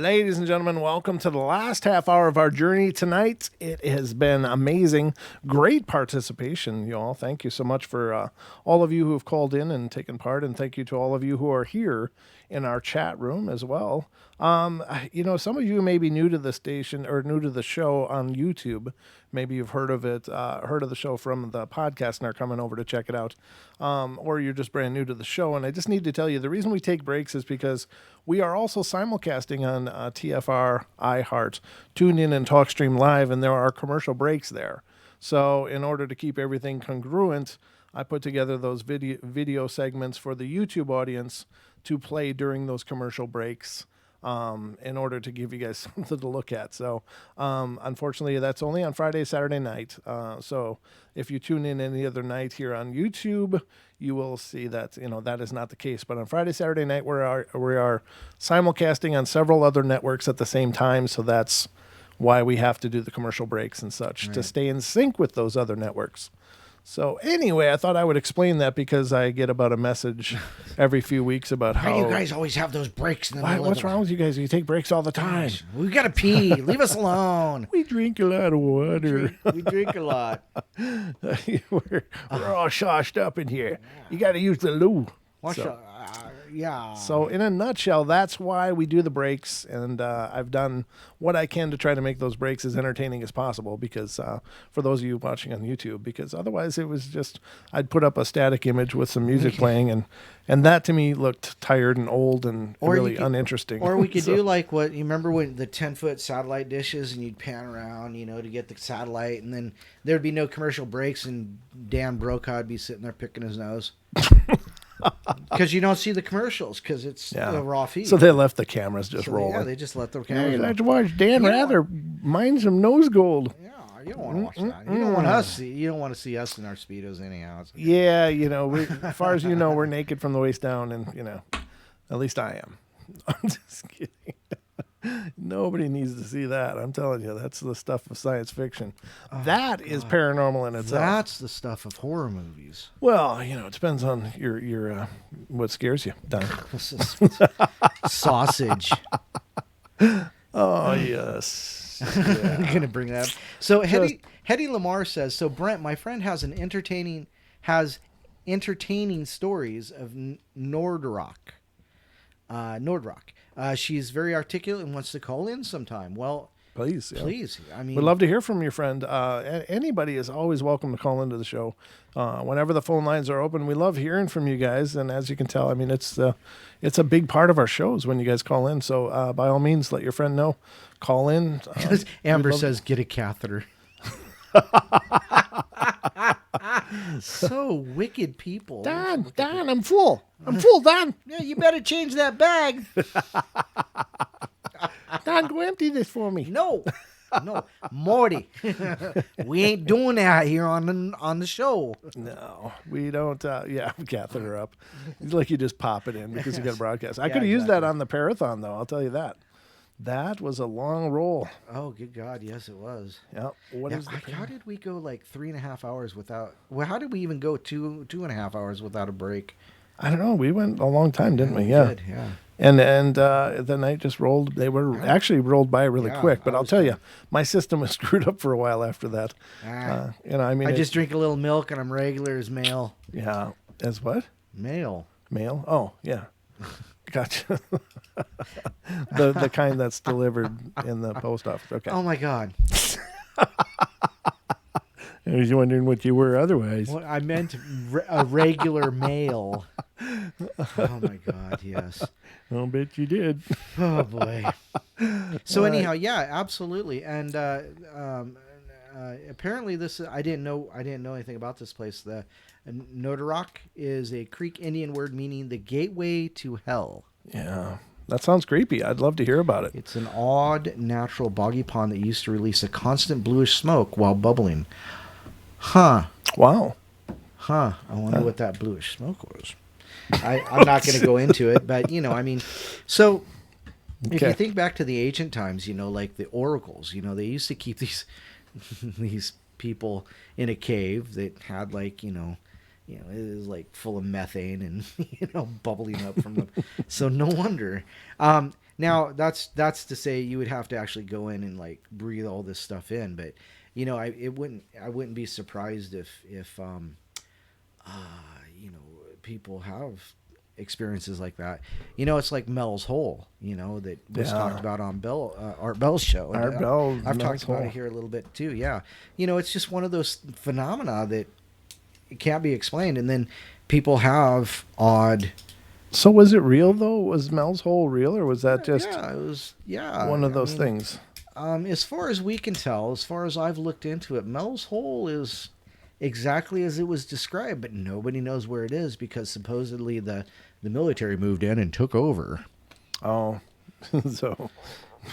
Ladies and gentlemen, welcome to the last half hour of our journey tonight. It has been amazing. Great participation, y'all. Thank you so much for all of you who have called in and taken part, and thank you to all of you who are here in our chat room as well. Some of you may be new to the station or new to the show on YouTube. Maybe you've heard of it, heard of the show from the podcast and are coming over to check it out. Or you're just brand new to the show. And I just need to tell you, the reason we take breaks is because we are also simulcasting on TFR, iHeart, TuneIn, and TalkStream Live, and there are commercial breaks there. So in order to keep everything congruent, I put together those video segments for the YouTube audience to play during those commercial breaks in order to give you guys something to look at. So unfortunately, that's only on Friday, Saturday night. So if you tune in any other night here on YouTube, you will see that, that is not the case. But on Friday, Saturday night, we are simulcasting on several other networks at the same time. So that's why we have to do the commercial breaks and such, to stay in sync with those other networks. So anyway, I thought I would explain that because I get about a message every few weeks about how... Why do you guys always have those breaks in the middle What's wrong with you guys? You take breaks all the time. We got to pee. Leave us alone. We drink a lot of water. We drink a lot. We're all shoshed up in here. You got to use the loo. Yeah. So in a nutshell, that's why we do the breaks, and I've done what I can to try to make those breaks as entertaining as possible, because for those of you watching on YouTube, because otherwise it was just, I'd put up a static image with some music playing, and that to me looked tired and old and really uninteresting. Or we could do like what, you remember when the 10-foot satellite dishes, and you'd pan around, to get the satellite, and then there'd be no commercial breaks, and Dan Brokaw would be sitting there picking his nose. Because you don't see the commercials, because it's a raw feed. So they left the cameras just rolling. Yeah, they just let the cameras roll. I'd watch Dan Rather mine some nose gold. Yeah, you don't want to watch that. You don't want us. You don't want to see us in our Speedos anyhow. Yeah, as far as you know, we're naked from the waist down, and at least I am. I'm just kidding. Nobody needs to see that. I'm telling you, that's the stuff of science fiction. That is paranormal in itself. That's the stuff of horror movies. Well, it depends on your what scares you, Don. Sausage. Oh, yes. Yeah. I'm gonna bring that up. So Hetty Lamar says, so Brent, my friend has entertaining stories of Nordrock. She's very articulate and wants to call in sometime. Well, please. I mean, we'd love to hear from your friend. Anybody is always welcome to call into the show. Whenever the phone lines are open, we love hearing from you guys. And as you can tell, I mean, it's a big part of our shows when you guys call in. So by all means, let your friend know. Call in. Amber says, get a catheter. So wicked people. Don, I'm full. I'm full, Don. Yeah, you better change that bag. Don, go empty this for me. No, Morty. We ain't doing that here on the show. No, we don't. Catheter up. It's like you just pop it in because you got a broadcast. I could have used that on the Parathon, though. I'll tell you that. That was a long roll. Oh, good God. Yes, it was. Yep. How did we go like 3.5 hours without... Well, how did we even go 2.5 hours without a break? I don't know. We went a long time, didn't we? Yeah. Did, yeah. And the night just rolled. They were actually rolled by really quick. But I'll tell you, my system was screwed up for a while after that. I just drink a little milk and I'm regular as male. Yeah. As what? Male. Male? Oh, yeah. Gotcha. the kind that's delivered in the post office. Okay. Oh my God. I was wondering what you were otherwise. Well, I meant a regular male. Oh my God, yes. I'll bet you did. Oh boy. So anyhow, yeah, absolutely. And apparently this I didn't know anything about this place. The Nodorok is a Creek Indian word meaning the gateway to hell. Yeah. That sounds creepy. I'd love to hear about it. It's an odd, natural boggy pond that used to release a constant bluish smoke while bubbling. Huh. Wow. Huh. I wonder what that bluish smoke was. I'm not going to go into it, but, so if you think back to the ancient times, like the oracles, they used to keep these people in a cave that had it was like full of methane and, bubbling up from them. So no wonder. Now that's to say you would have to actually go in and like breathe all this stuff in, but I wouldn't be surprised if people have experiences like that. It's like Mel's Hole, that was talked about on Art Bell's show. Art Bell, I've Mel's talked about Hole. it here a little bit too. Yeah, it's just one of those phenomena that it can't be explained, and then people have odd. So was it real though? Was Mel's Hole real, or was that just it was one of those things? As far as we can tell, as far as I've looked into it, Mel's Hole is exactly as it was described, but nobody knows where it is because supposedly the military moved in and took over. Oh, so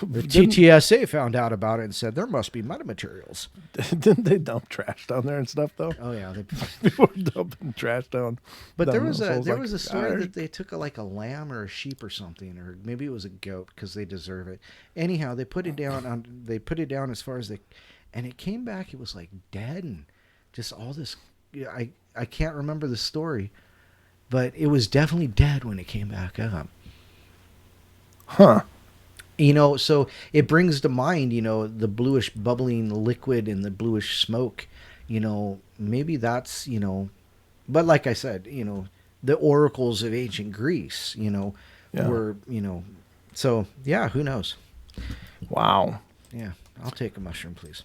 the TTSA found out about it and said there must be metamaterials. Didn't they dump trash down there and stuff though? Oh yeah, people were dumping trash down. But down there was those, a story that they took a lamb or a sheep or something, or maybe it was a goat because they deserve it. Anyhow, they put it down as far as and it came back. It was like dead and just all this. I can't remember the story, but it was definitely dead when it came back up. Huh. So it brings to mind, the bluish bubbling liquid and the bluish smoke, maybe that's, but like I said, the oracles of ancient Greece, were, so yeah, who knows? Wow. Yeah. I'll take a mushroom, please.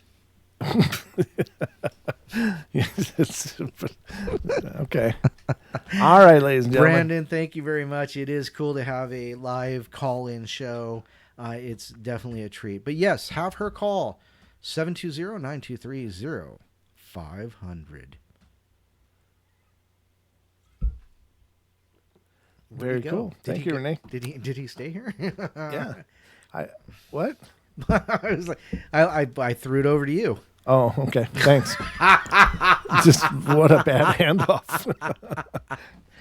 Okay. All right, ladies and gentlemen. Brandon, thank you very much. It is cool to have a live call-in show. It's definitely a treat. But yes, have her call 720-923-0500. Very cool. Thank you, Renee. Did he stay here? Yeah. What? I was like, I threw it over to you. Oh, okay. Thanks. Just what a bad handoff.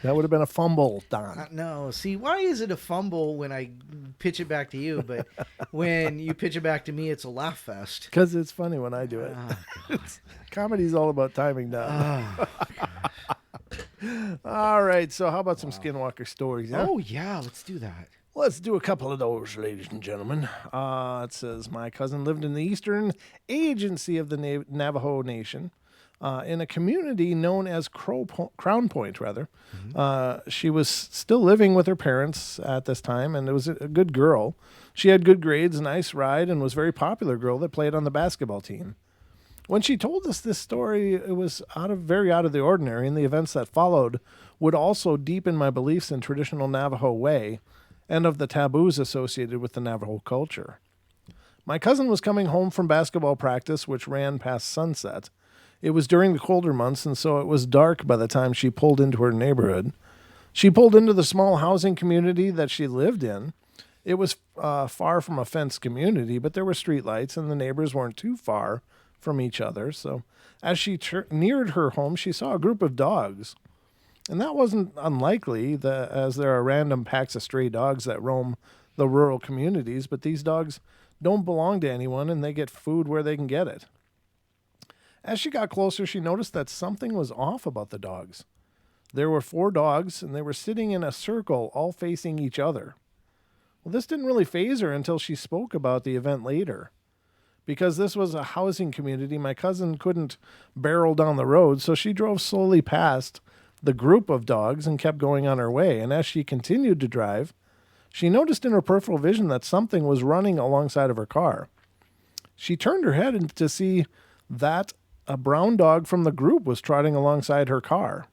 That would have been a fumble, Don. No, see, why is it a fumble when I pitch it back to you, but when you pitch it back to me, it's a laugh fest? Because it's funny when I do it. Comedy's all about timing, Don. All right, so how about some Skinwalker stories? Huh? Oh, yeah, let's do that. Let's do a couple of those, ladies and gentlemen. It says, my cousin lived in the eastern agency of the Navajo Nation in a community known as Crown Point, rather. Mm-hmm. She was still living with her parents at this time, and it was a good girl. She had good grades, a nice ride, and was a very popular girl that played on the basketball team. When she told us this story, it was very out of the ordinary, and the events that followed would also deepen my beliefs in traditional Navajo way and of the taboos associated with the Navajo culture. My cousin was coming home from basketball practice, which ran past sunset. It was during the colder months, and so it was dark by the time she pulled into her neighborhood. She pulled into the small housing community that she lived in. It was far from a fenced community, but there were streetlights, and the neighbors weren't too far from each other. So as she neared her home, she saw a group of dogs. And that wasn't unlikely, as there are random packs of stray dogs that roam the rural communities, but these dogs don't belong to anyone, and they get food where they can get it. As she got closer, she noticed that something was off about the dogs. There were 4 dogs, and they were sitting in a circle, all facing each other. Well, this didn't really faze her until she spoke about the event later. Because this was a housing community, my cousin couldn't barrel down the road, so she drove slowly past the group of dogs and kept going on her way. And as she continued to drive, she noticed in her peripheral vision that something was running alongside of her car. She turned her head to see that a brown dog from the group was trotting alongside her car.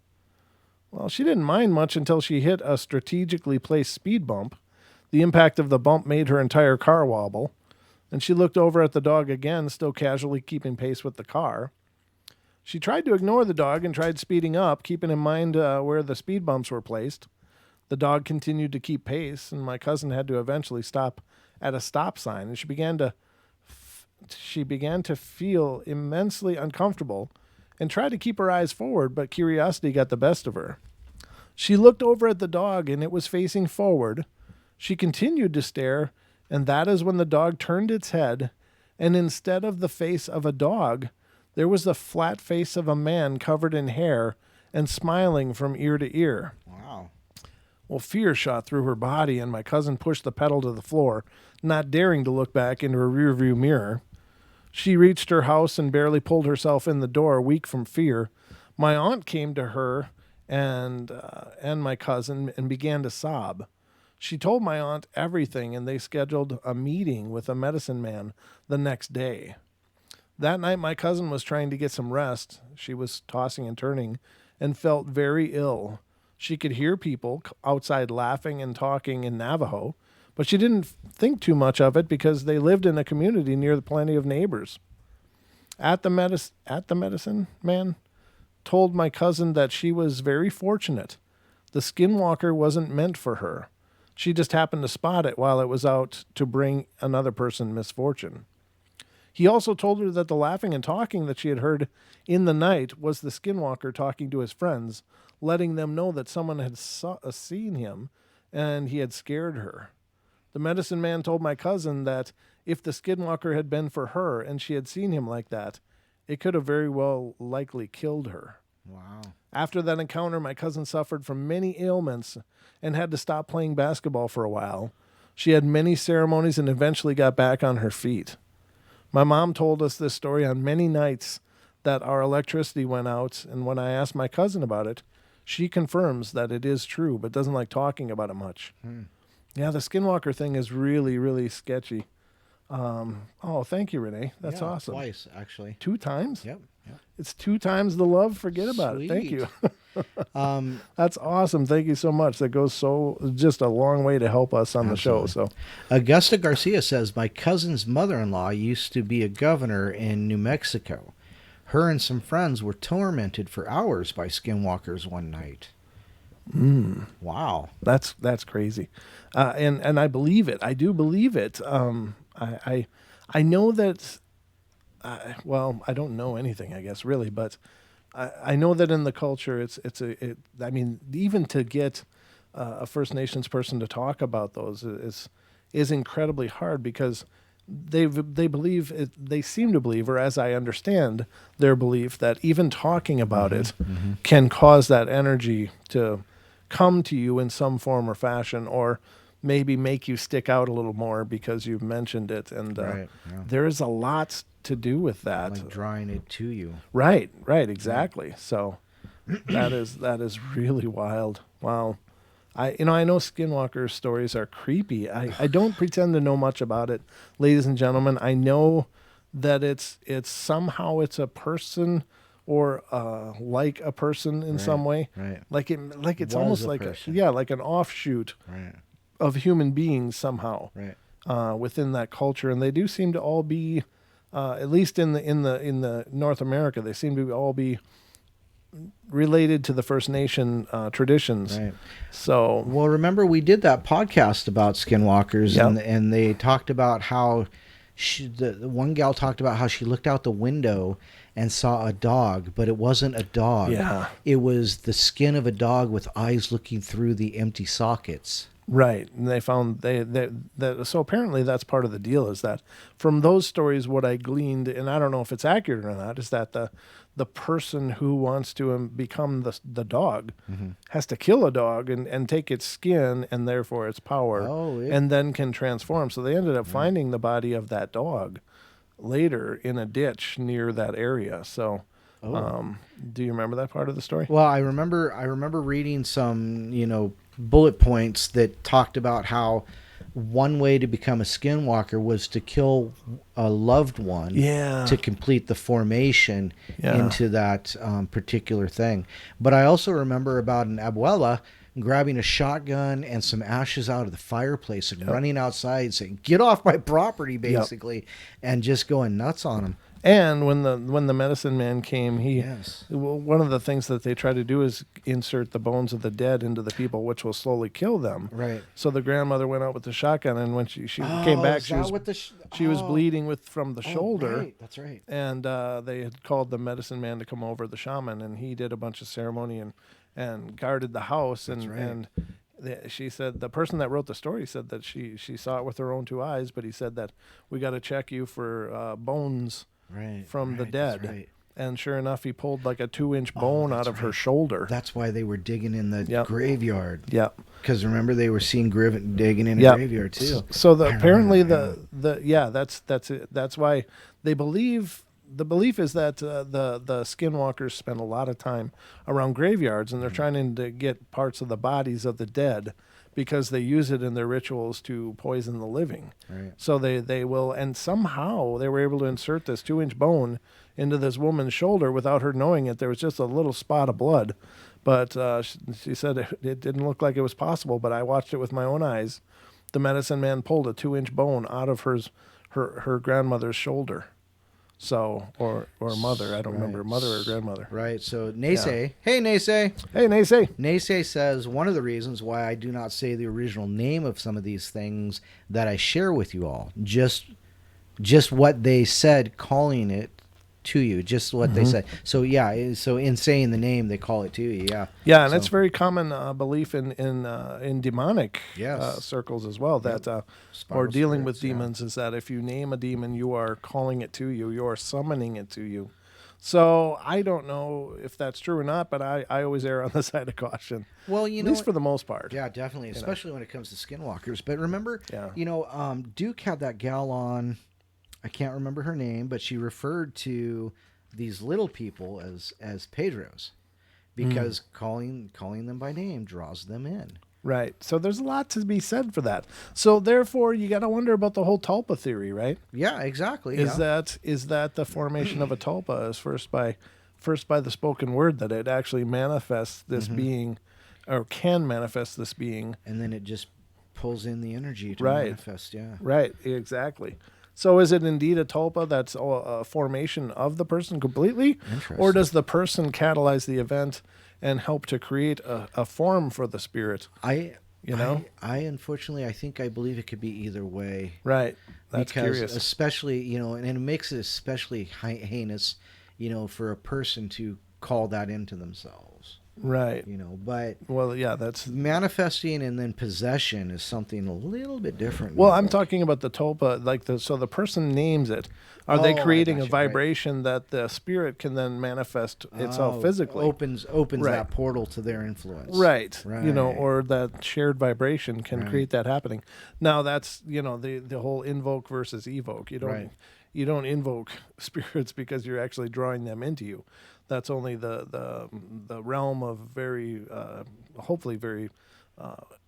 Well, she didn't mind much until she hit a strategically placed speed bump. The impact of the bump made her entire car wobble, and she looked over at the dog again, still casually keeping pace with the car. She tried to ignore the dog and tried speeding up, keeping in mind where the speed bumps were placed. The dog continued to keep pace, and my cousin had to eventually stop at a stop sign, and she began to feel immensely uncomfortable and tried to keep her eyes forward, but curiosity got the best of her. She looked over at the dog, and it was facing forward. She continued to stare, and that is when the dog turned its head, and instead of the face of a dog, there was the flat face of a man covered in hair and smiling from ear to ear. Wow. Well, fear shot through her body, and my cousin pushed the pedal to the floor, not daring to look back into her rearview mirror. She reached her house and barely pulled herself in the door, weak from fear. My aunt came to her and my cousin and began to sob. She told my aunt everything, and they scheduled a meeting with a medicine man the next day. That night, my cousin was trying to get some rest. She was tossing and turning and felt very ill. She could hear people outside laughing and talking in Navajo, but she didn't think too much of it because they lived in a community near plenty of neighbors. The medicine man told my cousin that she was very fortunate. The skinwalker wasn't meant for her. She just happened to spot it while it was out to bring another person misfortune. He also told her that the laughing and talking that she had heard in the night was the skinwalker talking to his friends, letting them know that someone had seen him and he had scared her. The medicine man told my cousin that if the skinwalker had been for her and she had seen him like that, it could have very well likely killed her. Wow. After that encounter, my cousin suffered from many ailments and had to stop playing basketball for a while. She had many ceremonies and eventually got back on her feet. My mom told us this story on many nights that our electricity went out, and when I asked my cousin about it, she confirms that it is true, but doesn't like talking about it much. Yeah, the skinwalker thing is really, really sketchy. Thank you, Renee. That's awesome. Twice, actually. 2 times? Yep. It's 2 times the love. Forget about it. Thank you. That's awesome. Thank you so much. That goes just a long way to help us on the show. So, Augusta Garcia says, my cousin's mother-in-law used to be a governor in New Mexico. Her and some friends were tormented for hours by skinwalkers one night. Wow. That's crazy. And I believe it. I do believe it. I know that, I don't know anything, I guess, really, but I know that in the culture, I mean, even to get a First Nations person to talk about those is incredibly hard because they seem to believe, or as I understand their belief, that even talking about it can cause that energy to come to you in some form or fashion, or maybe make you stick out a little more because you've mentioned it. And there is a lot to do with that. Like drawing it to you. Right, exactly. So that is really wild. Wow. I know skinwalker stories are creepy. I don't pretend to know much about it, ladies and gentlemen. I know that it's somehow it's a person or like a person in some way. Right. Like it's almost like like an offshoot of human beings somehow. Right. Within that culture, and they do seem to all be at least in the North America, they seem to all be related to the First Nation traditions. Right. So, well, remember we did that podcast about skinwalkers, and they talked about how the one gal talked about how she looked out the window and saw a dog, but it wasn't a dog. Yeah. It was the skin of a dog with eyes looking through the empty sockets. Right, and they found that so apparently that's part of the deal, is that from those stories, what I gleaned, and I don't know if it's accurate or not, is that the person who wants to become the dog has to kill a dog and take its skin and therefore its power, and then can transform. So they ended up finding the body of that dog later in a ditch near that area. So. Do you remember that part of the story? Well, I remember reading some, bullet points that talked about how one way to become a skinwalker was to kill a loved one to complete the formation into that particular thing. But I also remember about an abuela grabbing a shotgun and some ashes out of the fireplace and running outside saying, "Get off my property," basically, and just going nuts on them. And when the medicine man came, one of the things that they try to do is insert the bones of the dead into the people, which will slowly kill them. Right. So the grandmother went out with the shotgun, and when she came back, she was bleeding from the shoulder. Right. That's right. And they had called the medicine man to come over, the shaman, and he did a bunch of ceremony and guarded the house. And she said, the person that wrote the story said that she saw it with her own 2 eyes, but he said that we got to check you for bones from the dead. And sure enough, he pulled like a 2-inch bone out of her shoulder. That's why they were digging in the graveyard. Yep. Because remember, they were seen digging in a graveyard too. So apparently that's it. That's why they believe. The belief is that the skinwalkers spend a lot of time around graveyards, and they're trying to get parts of the bodies of the dead because they use it in their rituals to poison the living. Right. So they will, and somehow they were able to insert this 2-inch bone into this woman's shoulder without her knowing it. There was just a little spot of blood, but she said it didn't look like it was possible, but I watched it with my own eyes. The medicine man pulled a 2-inch bone out of her grandmother's shoulder. So, or mother, I don't remember, mother or grandmother. Right. So Naysay, hey Naysay. Hey Naysay. Naysay says one of the reasons why I do not say the original name of some of these things that I share with you all, just what they said, calling it to you, just what they said. So yeah, so in saying the name, they call it to you. Yeah. Yeah, and it's very common belief in demonic circles as well that or dealing with demons is that if you name a demon, you are calling it to you, you are summoning it to you. So I don't know if that's true or not, but I always err on the side of caution. Well, at least for the most part. Yeah, definitely, especially when it comes to skinwalkers. But remember, Duke had that gal on. I can't remember her name, but she referred to these little people as Pedros because calling them by name draws them in. Right. So there's a lot to be said for that. So therefore, you got to wonder about the whole tulpa theory, right? Yeah, exactly. Is that the formation of a tulpa is first by the spoken word that it actually manifests this being, or can manifest this being, and then it just pulls in the energy to manifest. Yeah. Right. Exactly. So is it indeed a tulpa that's a formation of the person completely? Or does the person catalyze the event and help to create a form for the spirit? I unfortunately, I believe it could be either way. Right. That's because curious. Especially, and it makes it especially heinous, for a person to call that into themselves. Right. But well, yeah, that's manifesting, and then possession is something a little bit different. Well, I'm talking about the tulpa, so the person names it. Are they creating a vibration that the spirit can then manifest itself physically? Opens that portal to their influence. Right. Or that shared vibration can create that happening. Now that's, the whole invoke versus evoke. You don't invoke spirits because you're actually drawing them into you. That's only the realm of very, hopefully very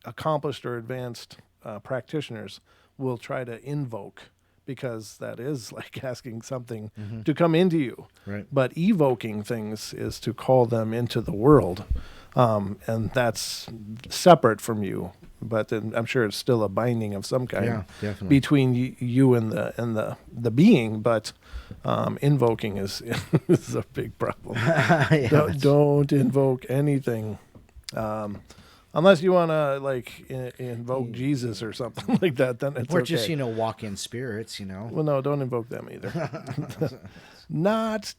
accomplished or advanced practitioners will try to invoke, because that is like asking something to come into you. Right. But evoking things is to call them into the world, and that's separate from you. But I'm sure it's still a binding of some kind between you and the being. But invoking is a big problem. Don't invoke anything. Unless you want to invoke Jesus or something like that, then it's or okay. just walk-in spirits. Well, no, don't invoke them either.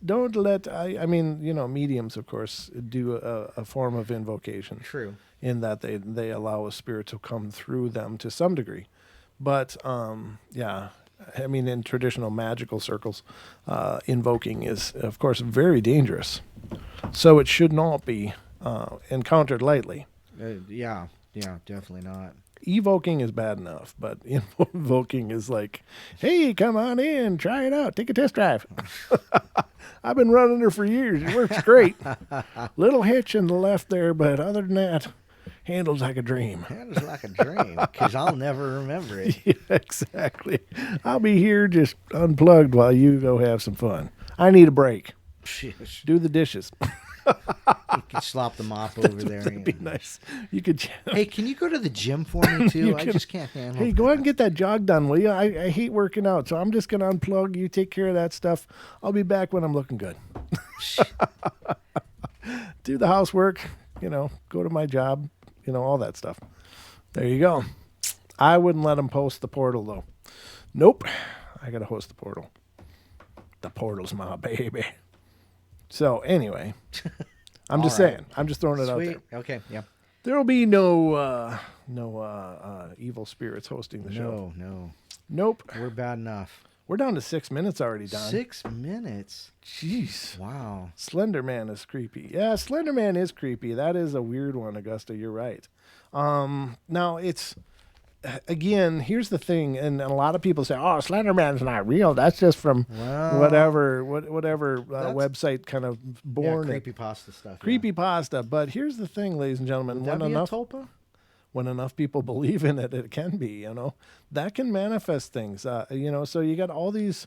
Don't let. I mean, mediums, of course, do a form of invocation. True. In that they allow a spirit to come through them to some degree, but I mean, in traditional magical circles, invoking is, of course, very dangerous. So it should not be encountered lightly. Yeah, definitely not. Evoking is bad enough, but invoking is like, hey, come on in, try it out, take a test drive. I've been running her for years. It works great. Little hitch in the left there, but other than that, handles like a dream. Handles like a dream, because I'll never remember it. Yeah, exactly. I'll be here just unplugged while you go have some fun. I need a break. Do the dishes. You could slop them off over there. That'd be nice. You could. Hey, can you go to the gym for me too? I just can't handle. Hey, go ahead and get that jog done, will you? I hate working out, so I'm just gonna unplug. You take care of that stuff. I'll be back when I'm looking good. Do the housework. Go to my job. All that stuff. There you go. I wouldn't let them post the portal though. Nope. I gotta host the portal. The portal's my baby. So anyway, I'm just saying. I'm just throwing it out there. Okay, yeah. There will be no evil spirits hosting the show. No. Nope. We're bad enough. We're down to 6 minutes already, Don. 6 minutes. Jeez. Wow. Slender Man is creepy. Yeah, Slender Man is creepy. That is a weird one, Augusta. You're right. Now, it's, again, here's the thing, and a lot of people say, oh, Slender Man's not real. That's just from whatever website kind of born. Yeah, creepypasta stuff. Creepypasta. But here's the thing, ladies and gentlemen. Would that be a tulpa? When enough people believe in it, it can be, that can manifest things, so you got all these,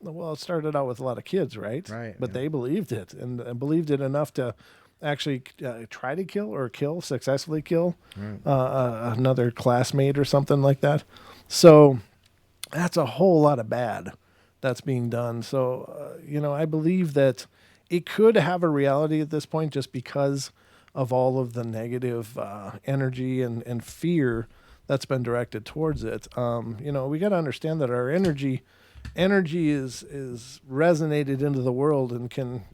well, it started out with a lot of kids, right? Right. But they believed it and believed it enough to actually try to successfully kill another classmate or something like that. So that's a whole lot of bad that's being done. So, I believe that it could have a reality at this point just because of all of the negative energy and fear that's been directed towards it. We got to understand that our energy is resonated into the world and can,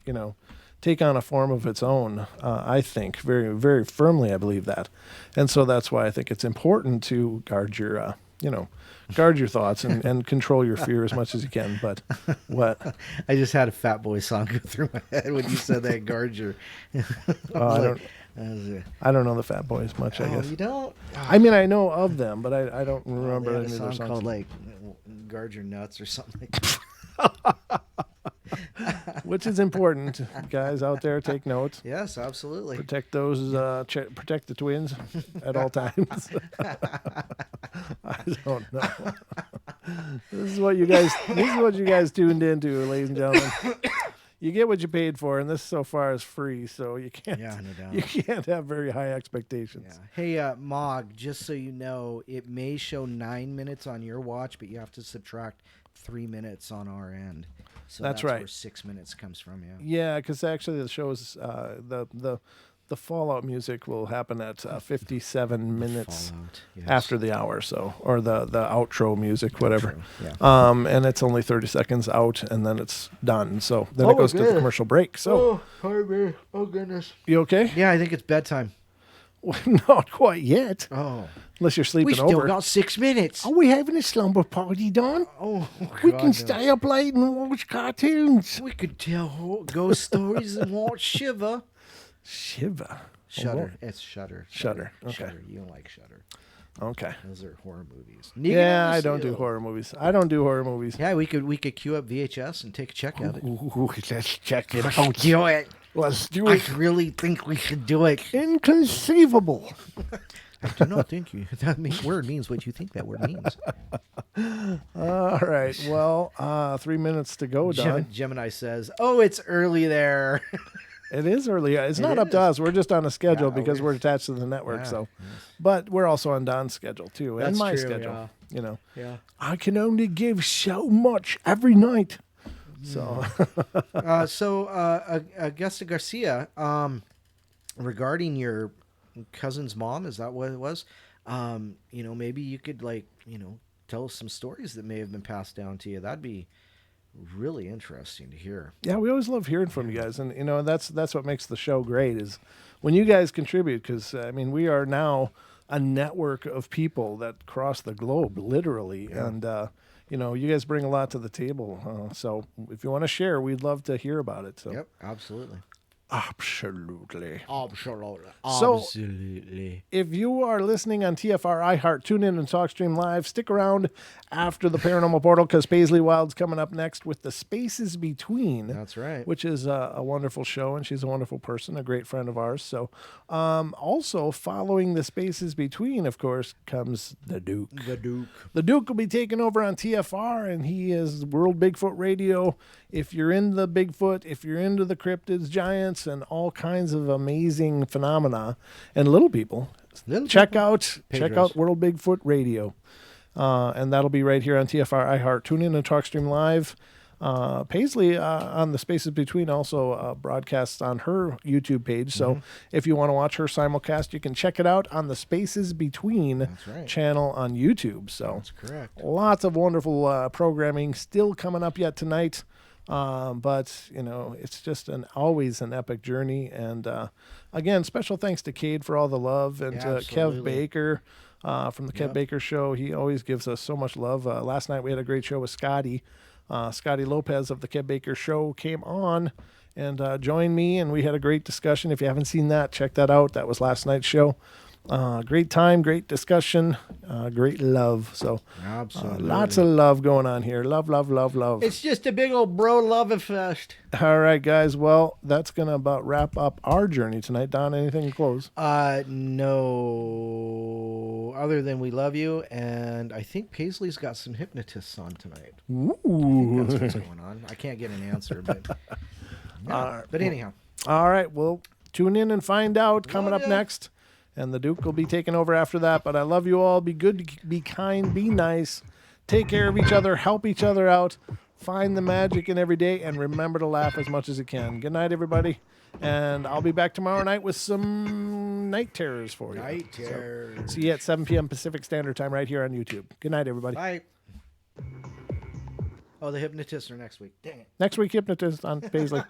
take on a form of its own. I think very, very firmly, I believe that. And so that's why I think it's important to guard your, guard your thoughts and control your fear as much as you can. But what? I just had a Fat Boy song go through my head when you said that. Guard your. I don't know the Fat Boys much. I guess you don't. I mean, I know of them, but I don't remember any of their songs. Called like "Guard Your Nuts" or something like that. Which is important, guys out there. Take note. Yes, absolutely. Protect those. Protect the twins at all times. I don't know. This is what you guys tuned into, ladies and gentlemen. You get what you paid for, and this so far is free, so you can't. Yeah, no doubt. You can't have very high expectations. Yeah. Hey, Mog, just so you know, it may show 9 minutes on your watch, but you have to subtract 3 minutes on our end. So that's right. Where 6 minutes comes from. Yeah. Yeah, because actually the show's the Fallout music will happen at 57 minutes after the hour, or the outro music, whatever. Yeah. And it's only 30 seconds out, and then it's done. So then it goes to the commercial break. So, pardon me. Oh goodness. You okay? Yeah, I think it's bedtime. Well, not quite yet. Oh. Unless you're sleeping over. We still got 6 minutes. Are we having a slumber party, Don? Oh, we can stay up late and watch cartoons. We could tell ghost stories and watch Shiver. Shiver. Shudder. It's Shudder. Shudder. Okay. Shudder. You don't like Shudder. Okay. Those are horror movies. Yeah, I don't do horror movies. Yeah, we could queue up VHS and take a check at it. Ooh, let's check it Let's out. do it. Let's do it. I really think we should do it. Inconceivable. I do not think that word means what you think that word means. All right. Well, 3 minutes to go, Don. Gemini says, "Oh, it's early there." It is early. It's not up to us. We're just on a schedule because we're attached to the network. But we're also on Don's schedule too, and my schedule. Yeah. I can only give so much every night. So, Augusta Garcia, regarding your cousin's mom, is that what it was? Maybe you could tell us some stories that may have been passed down to you. That'd be really interesting to hear. Yeah, we always love hearing from you guys, and that's what makes the show great is when you guys contribute, because we are now a network of people that cross the globe, literally, and you guys bring a lot to the table. So if you want to share, we'd love to hear about it. So yep, absolutely. Absolutely. So, if you are listening on TFR, iHeart, TuneIn, and TalkStream Live, stick around after the Paranormal Portal because Paisley Wild's coming up next with The Spaces Between. That's right. Which is a wonderful show, and she's a wonderful person, a great friend of ours. So, also following The Spaces Between, of course, comes the Duke. The Duke will be taking over on TFR, and he is World Bigfoot Radio. If you're into Bigfoot, if you're into the cryptids, giants, and all kinds of amazing phenomena and little people, check out World Bigfoot Radio, and that'll be right here on TFR, iHeart, TuneIn, and TalkStream Live. Paisley on The Spaces Between also broadcasts on her YouTube page, so if you want to watch her simulcast, you can check it out on The Spaces Between channel on YouTube. So that's correct. Lots of wonderful programming still coming up yet tonight. But it's just always an epic journey. And again, special thanks to Cade for all the love, and to Kev Baker from the Kent Baker Show. He always gives us so much love. Last night we had a great show with Scotty. Scotty Lopez of the Kent Baker Show came on and joined me, and we had a great discussion. If you haven't seen that, check that out. That was last night's show. Great time, great discussion, great love. So lots of love going on here. Love, love, love, love. It's just a big old bro love fest. All right, guys. Well, that's going to about wrap up our journey tonight. Don, anything to close? No. Other than we love you, and I think Paisley's got some hypnotists on tonight. Ooh. I think that's what's going on. I can't get an answer, but but anyhow. All right. Well, tune in and find out. Coming up next. And the Duke will be taking over after that. But I love you all. Be good, be kind, be nice. Take care of each other. Help each other out. Find the magic in every day. And remember to laugh as much as you can. Good night, everybody. And I'll be back tomorrow night with some night terrors for you. Night terrors. So, see you at 7 p.m. Pacific Standard Time right here on YouTube. Good night, everybody. Bye. Oh, the hypnotists are next week. Dang it. Next week, hypnotist on Paisley.